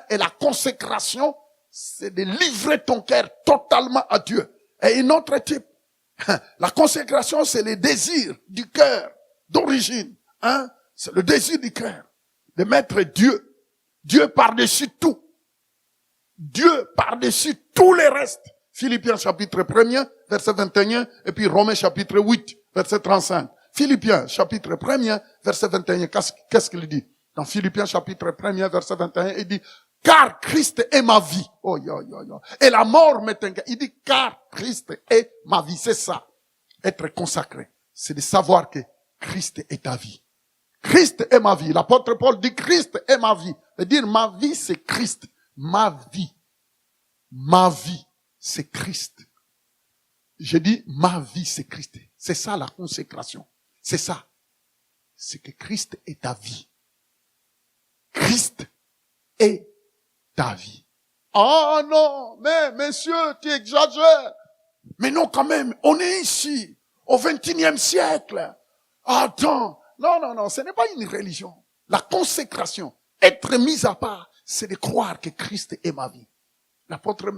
Et la consécration, c'est de livrer ton cœur totalement à Dieu. Et une autre type, la consécration, c'est le désir du cœur d'origine. C'est le désir du cœur de mettre Dieu par-dessus tout. Dieu par-dessus tous les restes. Philippiens chapitre 1er, verset 21, et puis Romains chapitre 8, verset 35. Philippiens chapitre 1er, verset 21, qu'est-ce qu'il dit? Dans Philippiens chapitre 1er, verset 21, il dit, car Christ est ma vie. Oh, et la mort m'est un... Il dit, car Christ est ma vie. C'est ça. Être consacré, c'est de savoir que Christ est ta vie. Christ est ma vie. L'apôtre Paul dit, Christ est ma vie. C'est-à-dire, ma vie, c'est Christ. Ma vie, c'est Christ. Je dis, ma vie, c'est Christ. C'est ça la consécration. C'est ça. C'est que Christ est ta vie. Christ est ta vie. Ah non, mais monsieur, tu exagères. Mais non, quand même, on est ici, au 21e siècle. Attends, non, ce n'est pas une religion. La consécration, être mis à part, c'est de croire que Christ est ma vie. L'apôtre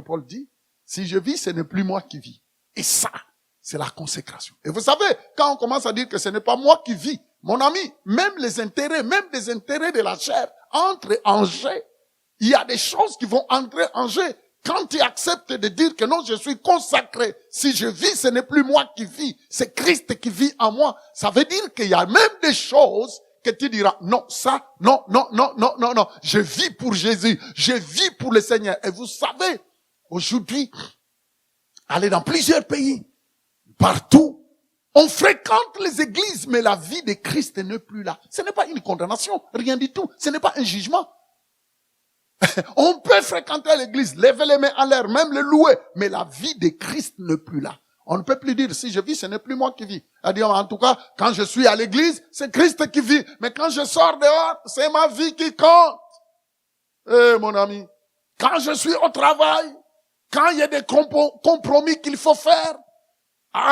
Paul dit, si je vis, ce n'est plus moi qui vis. Et ça, c'est la consécration. Et vous savez, quand on commence à dire que ce n'est pas moi qui vis, mon ami, même des intérêts de la chair, entrent en jeu. Il y a des choses qui vont entrer en jeu Quand tu acceptes de dire que non, je suis consacré, si je vis, ce n'est plus moi qui vis, c'est Christ qui vit en moi. Ça veut dire qu'il y a même des choses que tu diras, non, ça, non, non, non, non, non, non. Je vis pour Jésus, je vis pour le Seigneur. Et vous savez, aujourd'hui, aller dans plusieurs pays, partout, on fréquente les églises, mais la vie de Christ n'est plus là. Ce n'est pas une condamnation, rien du tout. Ce n'est pas un jugement. On peut fréquenter l'église, lever les mains en l'air, même le louer, mais la vie de Christ n'est plus là. On ne peut plus dire, si je vis, ce n'est plus moi qui vis. C'est-à-dire, en tout cas, quand je suis à l'église, c'est Christ qui vit. Mais quand je sors dehors, c'est ma vie qui compte. Eh, mon ami, quand je suis au travail, quand il y a des compromis qu'il faut faire,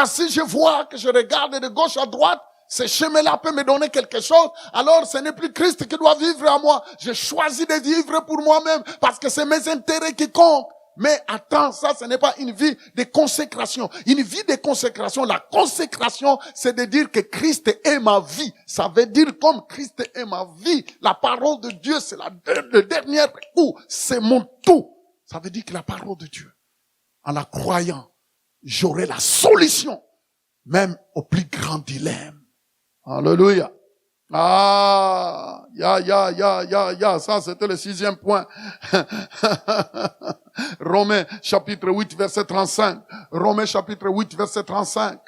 si je vois que je regarde de gauche à droite, ce chemin-là peut me donner quelque chose, alors ce n'est plus Christ qui doit vivre à moi. J'ai choisi de vivre pour moi-même parce que c'est mes intérêts qui comptent. Mais attends, ça, ce n'est pas une vie de consécration. Une vie de consécration, la consécration, c'est de dire que Christ est ma vie. Ça veut dire comme Christ est ma vie. La parole de Dieu, c'est le dernier coup. C'est mon tout. Ça veut dire que la parole de Dieu, en la croyant, j'aurai la solution, même au plus grand dilemme. Alléluia. Ça c'était le 6e point. Romains chapitre 8 verset 35. Romains chapitre 8 verset 35.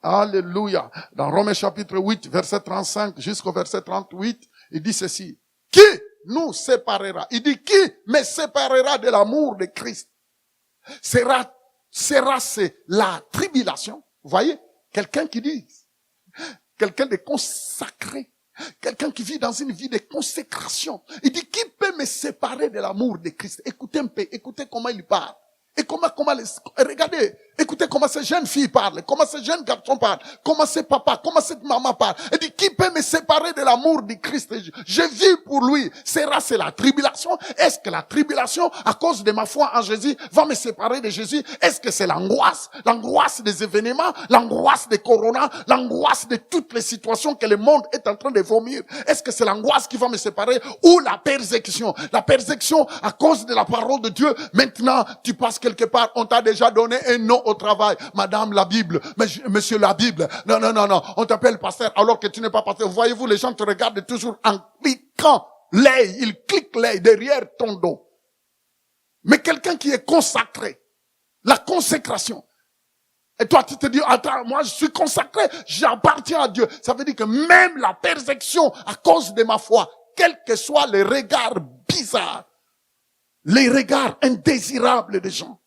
Alléluia. Dans Romains chapitre 8 verset 35 jusqu'au verset 38, il dit ceci. Qui nous séparera? Il dit qui me séparera de l'amour de Christ? C'est la tribulation. Vous voyez? Quelqu'un qui dit, quelqu'un de consacré, quelqu'un qui vit dans une vie de consécration. Il dit, qui peut me séparer de l'amour de Christ? Écoutez un peu, écoutez comment il parle. Et regardez, écoutez comment ces jeunes filles parlent, comment ces jeunes garçons parlent, comment ces papas, comment cette maman parle. Elle dit, qui peut me séparer de l'amour du Christ? Je vis pour lui. C'est la tribulation? Est-ce que la tribulation, à cause de ma foi en Jésus, va me séparer de Jésus? Est-ce que c'est l'angoisse des événements, l'angoisse des corona, l'angoisse de toutes les situations que le monde est en train de vomir? Est-ce que c'est l'angoisse qui va me séparer ou la persécution? La persécution à cause de la parole de Dieu. Maintenant, tu passes quelque part, on t'a déjà donné un nom au travail. Madame la Bible, monsieur la Bible. Non, on t'appelle pasteur alors que tu n'es pas pasteur. Voyez-vous, les gens te regardent toujours en cliquant l'œil. Ils cliquent l'œil derrière ton dos. Mais quelqu'un qui est consacré, la consécration. Et toi, tu te dis, attends, moi je suis consacré, j'appartiens à Dieu. Ça veut dire que même la persécution à cause de ma foi, quels que soient les regards bizarres, les regards indésirables des gens,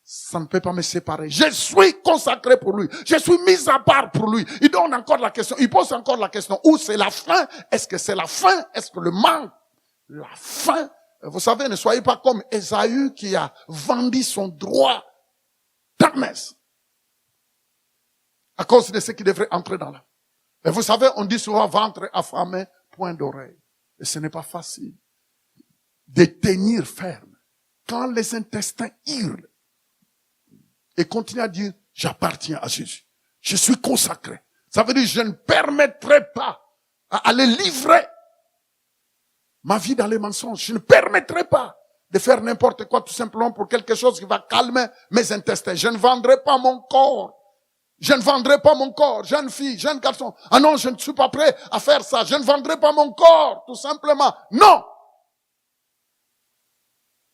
ça ne peut pas me séparer. Je suis consacré pour lui. Je suis mis à part pour lui. Il donne encore la question. Il pose encore la question. Où c'est la fin? Est-ce que c'est la fin? Est-ce que le manque? La fin. Vous savez, ne soyez pas comme Ésaü qui a vendu son droit d'âmesse à cause de ce qui devrait entrer dans la. Et vous savez, on dit souvent ventre affamé, point d'oreille. Et ce n'est pas facile de tenir ferme quand les intestins hurlent et continuer à dire, j'appartiens à Jésus. Je suis consacré. Ça veut dire, je ne permettrai pas à aller livrer ma vie dans les mensonges. Je ne permettrai pas de faire n'importe quoi tout simplement pour quelque chose qui va calmer mes intestins. Je ne vendrai pas mon corps. Je ne vendrai pas mon corps, jeune fille, jeune garçon. Ah non, je ne suis pas prêt à faire ça. Je ne vendrai pas mon corps, tout simplement. Non!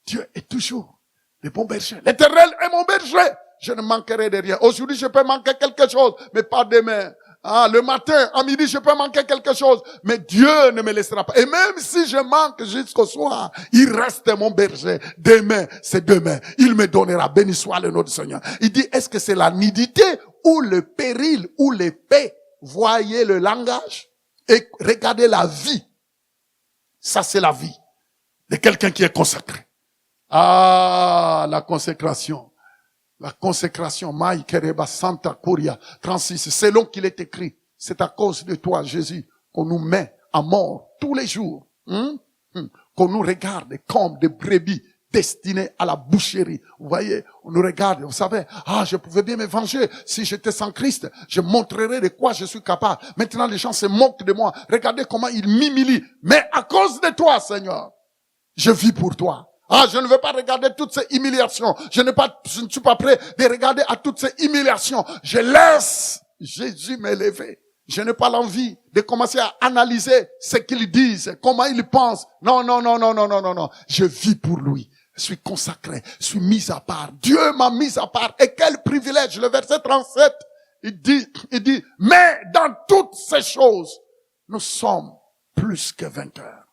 Dieu est toujours le bon berger. L'Éternel est mon berger. Je ne manquerai de rien. Aujourd'hui, je peux manquer quelque chose, mais pas demain. Le matin, à midi, je peux manquer quelque chose, mais Dieu ne me laissera pas. Et même si je manque jusqu'au soir, il reste mon berger. Demain, c'est demain. Il me donnera. Béni soit le nom du Seigneur. Il dit, est-ce que c'est la nudité ou le péril ou l'épée? Voyez le langage et regardez la vie. Ça, c'est la vie de quelqu'un qui est consacré. La consécration. La consécration, Maï Kereba Santa Curia 36, selon qu'il est écrit, c'est à cause de toi, Jésus, qu'on nous met à mort tous les jours, qu'on nous regarde comme des brebis destinées à la boucherie. Vous voyez, on nous regarde, vous savez, je pouvais bien me venger si j'étais sans Christ, je montrerai de quoi je suis capable. Maintenant, les gens se moquent de moi. Regardez comment ils m'humilient. Mais à cause de toi, Seigneur, je vis pour toi. Ah, je ne veux pas regarder toutes ces humiliations. Je ne suis pas prêt de regarder à toutes ces humiliations. Je laisse Jésus m'élever. Je n'ai pas l'envie de commencer à analyser ce qu'ils disent, comment ils pensent. Non, non, non, non, non, non, non, non. Je vis pour lui. Je suis consacré. Je suis mis à part. Dieu m'a mis à part. Et quel privilège. Le verset 37, il dit, mais dans toutes ces choses, nous sommes plus que vainqueurs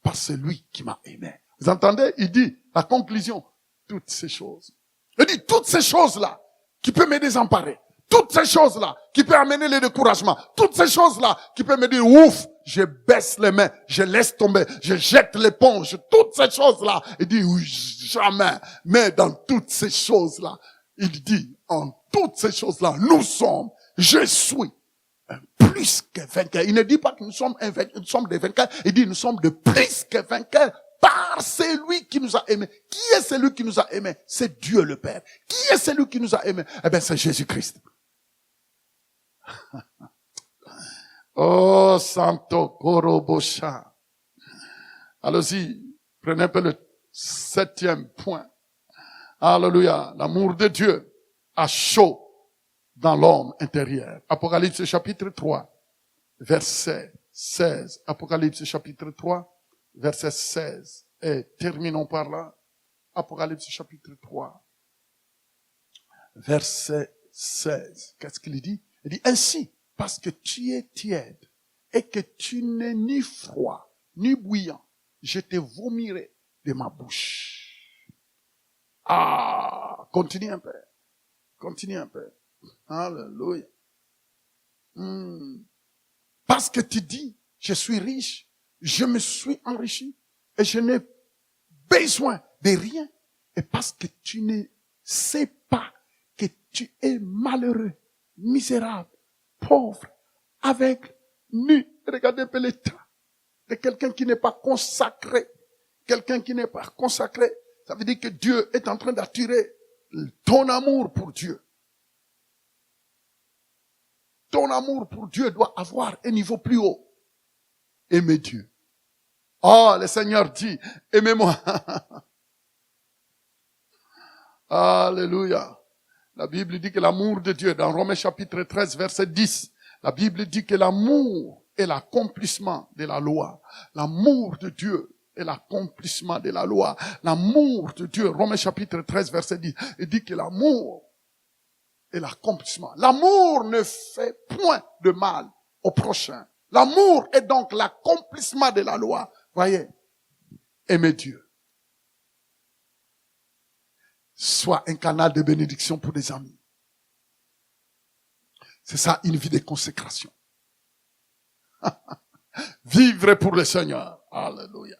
par celui qui m'a aimé. Vous entendez? Il dit, la conclusion, toutes ces choses. Il dit, toutes ces choses-là qui peuvent me désemparer. Toutes ces choses-là qui peuvent amener le découragement. Toutes ces choses-là qui peuvent me dire, ouf, je baisse les mains, je laisse tomber, je jette l'éponge. Toutes ces choses-là. Il dit, oui, jamais. Mais dans toutes ces choses-là, il dit, en toutes ces choses-là, je suis plus que vainqueurs. Il ne dit pas que nous sommes des vainqueurs. Il dit, nous sommes de plus que vainqueurs par celui qui nous a aimés. Qui est celui qui nous a aimés? C'est Dieu le Père. Qui est celui qui nous a aimés? Eh bien, c'est Jésus-Christ. Oh, Santo Korobosha. Allons-y, prenez un peu le 7e point. Alléluia. L'amour de Dieu a chaud dans l'homme intérieur. Apocalypse chapitre 3, verset 16. Apocalypse chapitre 3, verset 16. Et terminons par là. Apocalypse chapitre 3, verset 16. Qu'est-ce qu'il dit? Il dit, ainsi, parce que tu es tiède et que tu n'es ni froid, ni bouillant, je te vomirai de ma bouche. Ah, continue un peu. Continue un peu. Alléluia. Parce que tu dis, je suis riche, je me suis enrichi et je n'ai besoin de rien. Et parce que tu ne sais pas que tu es malheureux, misérable, pauvre, aveugle, nu. Regardez un peu l'état de quelqu'un qui n'est pas consacré. Quelqu'un qui n'est pas consacré, ça veut dire que Dieu est en train d'attirer ton amour pour Dieu. Ton amour pour Dieu doit avoir un niveau plus haut. Aimez Dieu. Oh, le Seigneur dit, aimez-moi. Alléluia. La Bible dit que l'amour de Dieu, dans Romains chapitre 13, verset 10, la Bible dit que l'amour est l'accomplissement de la loi. L'amour de Dieu est l'accomplissement de la loi. L'amour de Dieu, Romains chapitre 13, verset 10, il dit que l'amour est l'accomplissement. L'amour ne fait point de mal au prochain. L'amour est donc l'accomplissement de la loi. Voyez, aimez Dieu. Soit un canal de bénédiction pour des amis. C'est ça, une vie de consécration. Vivre pour le Seigneur. Alléluia.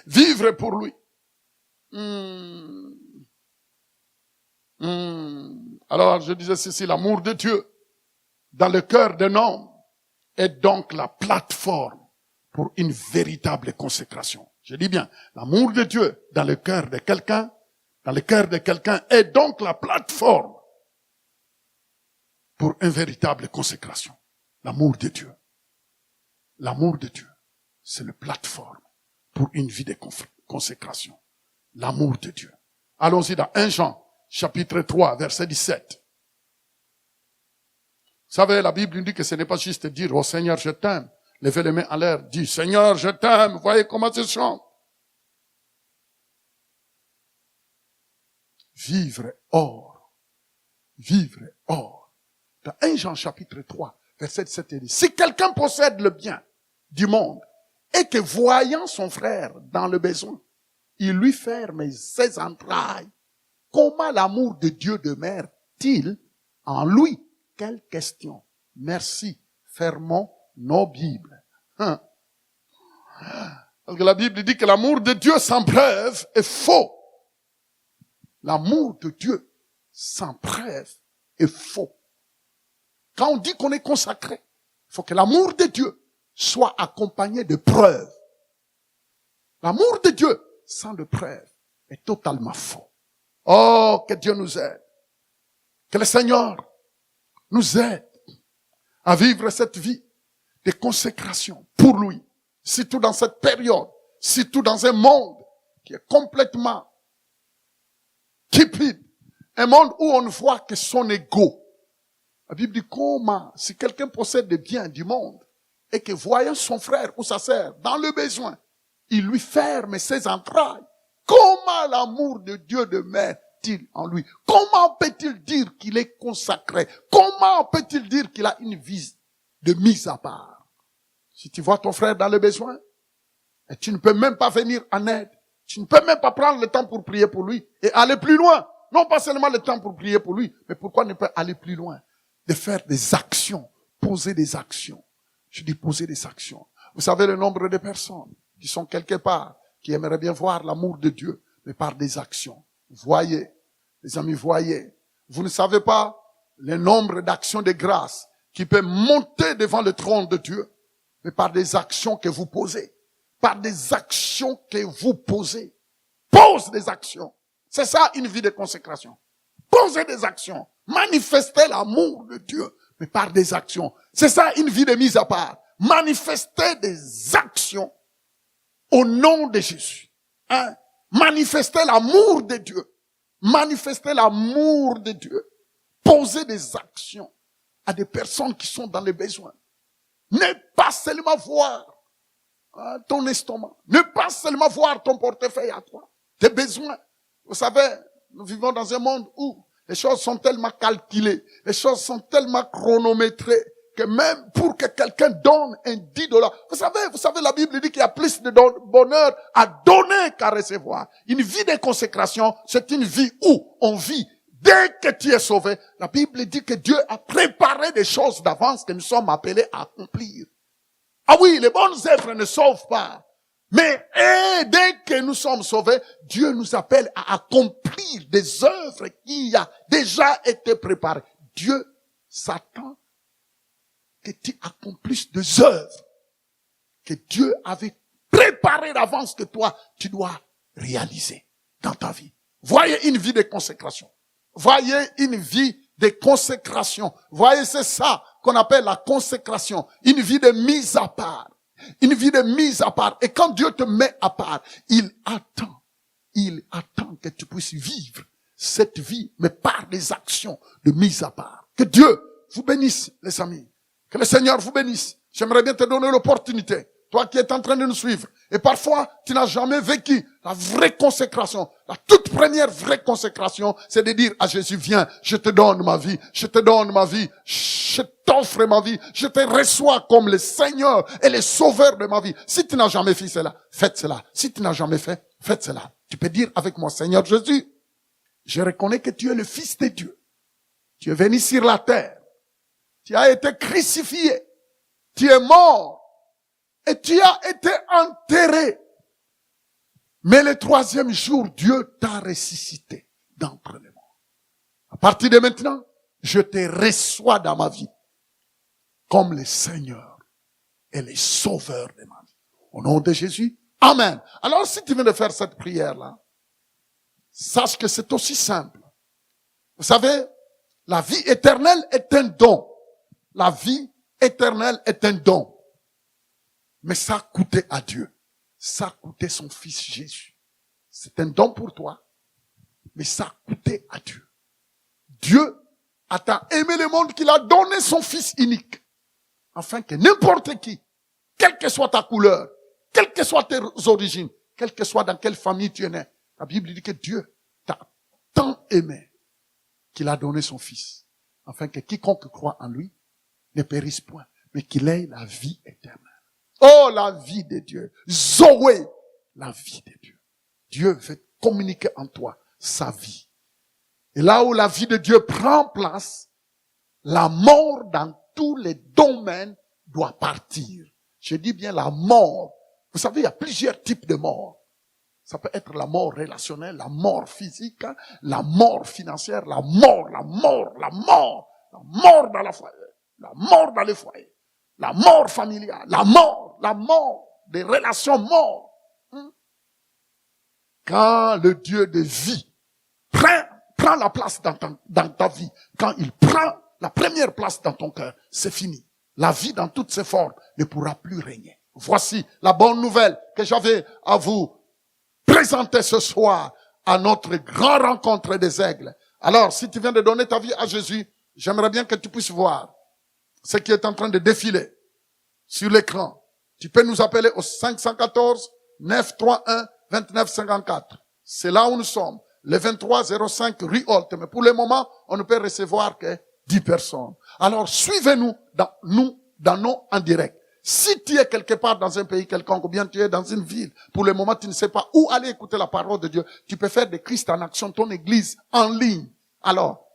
Vivre pour lui. Alors, je disais ceci, l'amour de Dieu dans le cœur d'un homme est donc la plateforme pour une véritable consécration. Je dis bien, l'amour de Dieu dans le cœur de quelqu'un, est donc la plateforme pour une véritable consécration. L'amour de Dieu. L'amour de Dieu, c'est la plateforme pour une vie de consécration. L'amour de Dieu. Allons-y dans 1 Jean, chapitre 3, verset 17. Vous savez, la Bible dit que ce n'est pas juste dire, oh Seigneur, je t'aime. Levez les mains en l'air, dis, Seigneur, je t'aime. Voyez comment ça chante. Vivre hors. Vivre hors. Dans 1 Jean chapitre 3, verset 17, il dit, si quelqu'un possède le bien du monde et que voyant son frère dans le besoin, il lui ferme ses entrailles, comment l'amour de Dieu demeure-t-il en lui? Quelle question. Merci. Fermons nos Bibles. Parce que la Bible dit que l'amour de Dieu sans preuve est faux. L'amour de Dieu sans preuve est faux. Quand on dit qu'on est consacré, il faut que l'amour de Dieu soit accompagné de preuves. L'amour de Dieu sans de preuves est totalement faux. Oh, que Dieu nous aide. Que le Seigneur nous aide à vivre cette vie de consécration pour lui. Surtout dans cette période, surtout dans un monde qui est complètement cupide, un monde où on ne voit que son ego. La Bible dit comment, si quelqu'un possède des biens du monde et que voyant son frère ou sa sœur dans le besoin, il lui ferme ses entrailles, comment l'amour de Dieu demeure-t-il en lui? Comment peut-il dire qu'il est consacré? Comment peut-il dire qu'il a une vie de mise à part? Si tu vois ton frère dans le besoin, et tu ne peux même pas venir en aide, tu ne peux même pas prendre le temps pour prier pour lui et aller plus loin. Non pas seulement le temps pour prier pour lui, mais pourquoi ne pas aller plus loin? De faire des actions, poser des actions. Je dis poser des actions. Vous savez le nombre de personnes qui sont quelque part, qui aimeraient bien voir l'amour de Dieu, mais par des actions. Voyez, les amis, voyez. Vous ne savez pas le nombre d'actions de grâce qui peuvent monter devant le trône de Dieu, mais par des actions que vous posez. Par des actions que vous posez. Pose des actions. C'est ça une vie de consécration. Posez des actions. Manifestez l'amour de Dieu, mais par des actions. C'est ça une vie de mise à part. Manifestez des actions au nom de Jésus. Hein? Manifestez l'amour de Dieu. Manifestez l'amour de Dieu. Posez des actions à des personnes qui sont dans les besoins. Ne pas seulement voir ton estomac. Ne pas seulement voir ton portefeuille à toi. Tes besoins. Vous savez, nous vivons dans un monde où les choses sont tellement calculées, les choses sont tellement chronométrées, que même pour que quelqu'un donne un $10, vous savez, la Bible dit qu'il y a plus de bonheur à donner qu'à recevoir. Une vie de consécration, c'est une vie où on vit dès que tu es sauvé. La Bible dit que Dieu a préparé des choses d'avance que nous sommes appelés à accomplir. Ah oui, les bonnes œuvres ne sauvent pas. Mais dès que nous sommes sauvés, Dieu nous appelle à accomplir des œuvres qui ont déjà été préparées. Dieu s'attend que tu accomplisses des œuvres que Dieu avait préparées d'avance que toi, tu dois réaliser dans ta vie. Voyez une vie de consécration. Voyez une vie de consécration. Voyez, c'est ça qu'on appelle la consécration. Une vie de mise à part. Une vie de mise à part. Et quand Dieu te met à part, il attend que tu puisses vivre cette vie, mais par des actions de mise à part. Que Dieu vous bénisse, les amis. Que le Seigneur vous bénisse. J'aimerais bien te donner l'opportunité, toi qui es en train de nous suivre. Et parfois, tu n'as jamais vécu la vraie consécration. La toute première vraie consécration, c'est de dire à Jésus, viens, je te donne ma vie, je te donne ma vie, je t'offre ma vie, je te reçois comme le Seigneur et le Sauveur de ma vie. Si tu n'as jamais fait cela, faites cela. Si tu n'as jamais fait, faites cela. Tu peux dire avec moi, Seigneur Jésus, je reconnais que tu es le Fils de Dieu. Tu es venu sur la terre. Tu as été crucifié. Tu es mort. Et tu as été enterré. Mais le troisième jour, Dieu t'a ressuscité d'entre les morts. À partir de maintenant, je te reçois dans ma vie comme le Seigneur et le Sauveur de ma vie. Au nom de Jésus, Amen. Alors si tu viens de faire cette prière-là, sache que c'est aussi simple. Vous savez, la vie éternelle est un don. La vie éternelle est un don. Mais ça a coûté à Dieu. Ça a coûté son Fils Jésus. C'est un don pour toi. Mais ça a coûté à Dieu. Dieu a tant aimé le monde qu'il a donné son Fils unique. Afin que n'importe qui, quelle que soit ta couleur, quelles que soient tes origines, quelle que soit dans quelle famille tu es né, la Bible dit que Dieu t'a tant aimé qu'il a donné son Fils. Afin que quiconque croit en lui ne périsse point, mais qu'il ait la vie éternelle. Oh, la vie de Dieu. Zoé, la vie de Dieu. Dieu veut communiquer en toi sa vie. Et là où la vie de Dieu prend place, la mort dans tous les domaines doit partir. Je dis bien la mort. Vous savez, il y a plusieurs types de mort. Ça peut être la mort relationnelle, la mort physique, la mort financière, la mort dans la foyer, la mort dans les foyers, la mort familiale, la mort des relations mortes. Quand le Dieu de vie prend la place dans ta vie, quand il prend la première place dans ton cœur, c'est fini. La vie dans toutes ses formes ne pourra plus régner. Voici la bonne nouvelle que j'avais à vous présenter ce soir à notre grande rencontre des aigles. Alors, si tu viens de donner ta vie à Jésus, j'aimerais bien que tu puisses voir ce qui est en train de défiler sur l'écran. Tu peux nous appeler au 514 931 29 54. C'est là où nous sommes, le 2305 rue Holt. Mais pour le moment, on ne peut recevoir que 10 personnes. Alors, suivez-nous dans nos en direct. Si tu es quelque part dans un pays quelconque, ou bien tu es dans une ville, pour le moment tu ne sais pas où aller écouter la parole de Dieu, tu peux faire de Christ en action ton église en ligne. Alors,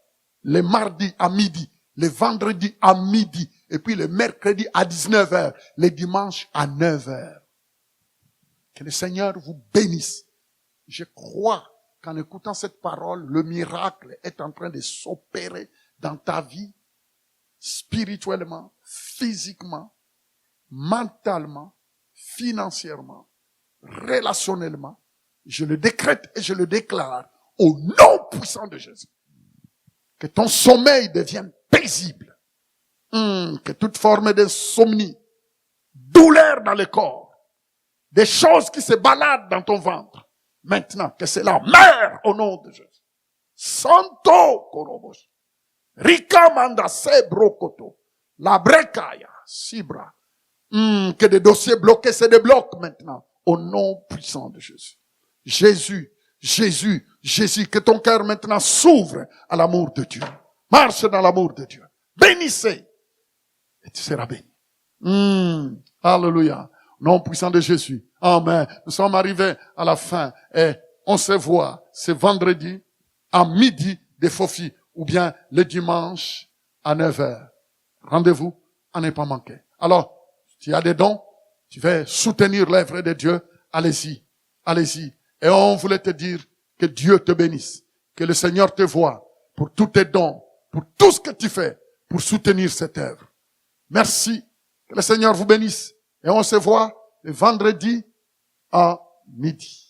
le mardi à midi, le vendredi à midi, et puis le mercredi à 19h, le dimanche à 9h. Que le Seigneur vous bénisse. Je crois qu'en écoutant cette parole, le miracle est en train de s'opérer dans ta vie, spirituellement, physiquement, mentalement, financièrement, relationnellement. Je le décrète et je le déclare au nom puissant de Jésus. Que ton sommeil devienne paisible. Que toute forme d'insomnie, douleur dans le corps, des choses qui se baladent dans ton ventre, maintenant que cela meurt au nom de Jésus. Santo Korobos. Rikamanda Sebrokoto. La Brekaya. Sibra. Que des dossiers bloqués se débloquent maintenant. Au nom puissant de Jésus. Jésus, Jésus, Jésus. Que ton cœur maintenant s'ouvre à l'amour de Dieu. Marche dans l'amour de Dieu. Bénissez. Et tu seras béni. Alléluia. Nom puissant de Jésus. Amen. Nous sommes arrivés à la fin. Et on se voit ce vendredi à midi de Fofi. Ou bien le dimanche à 9h. Rendez-vous à ne pas manquer. Alors, tu as des dons, tu veux soutenir l'œuvre de Dieu, allez-y, allez-y. Et on voulait te dire que Dieu te bénisse, que le Seigneur te voie pour tous tes dons, pour tout ce que tu fais, pour soutenir cette œuvre. Merci, que le Seigneur vous bénisse. Et on se voit le vendredi à midi.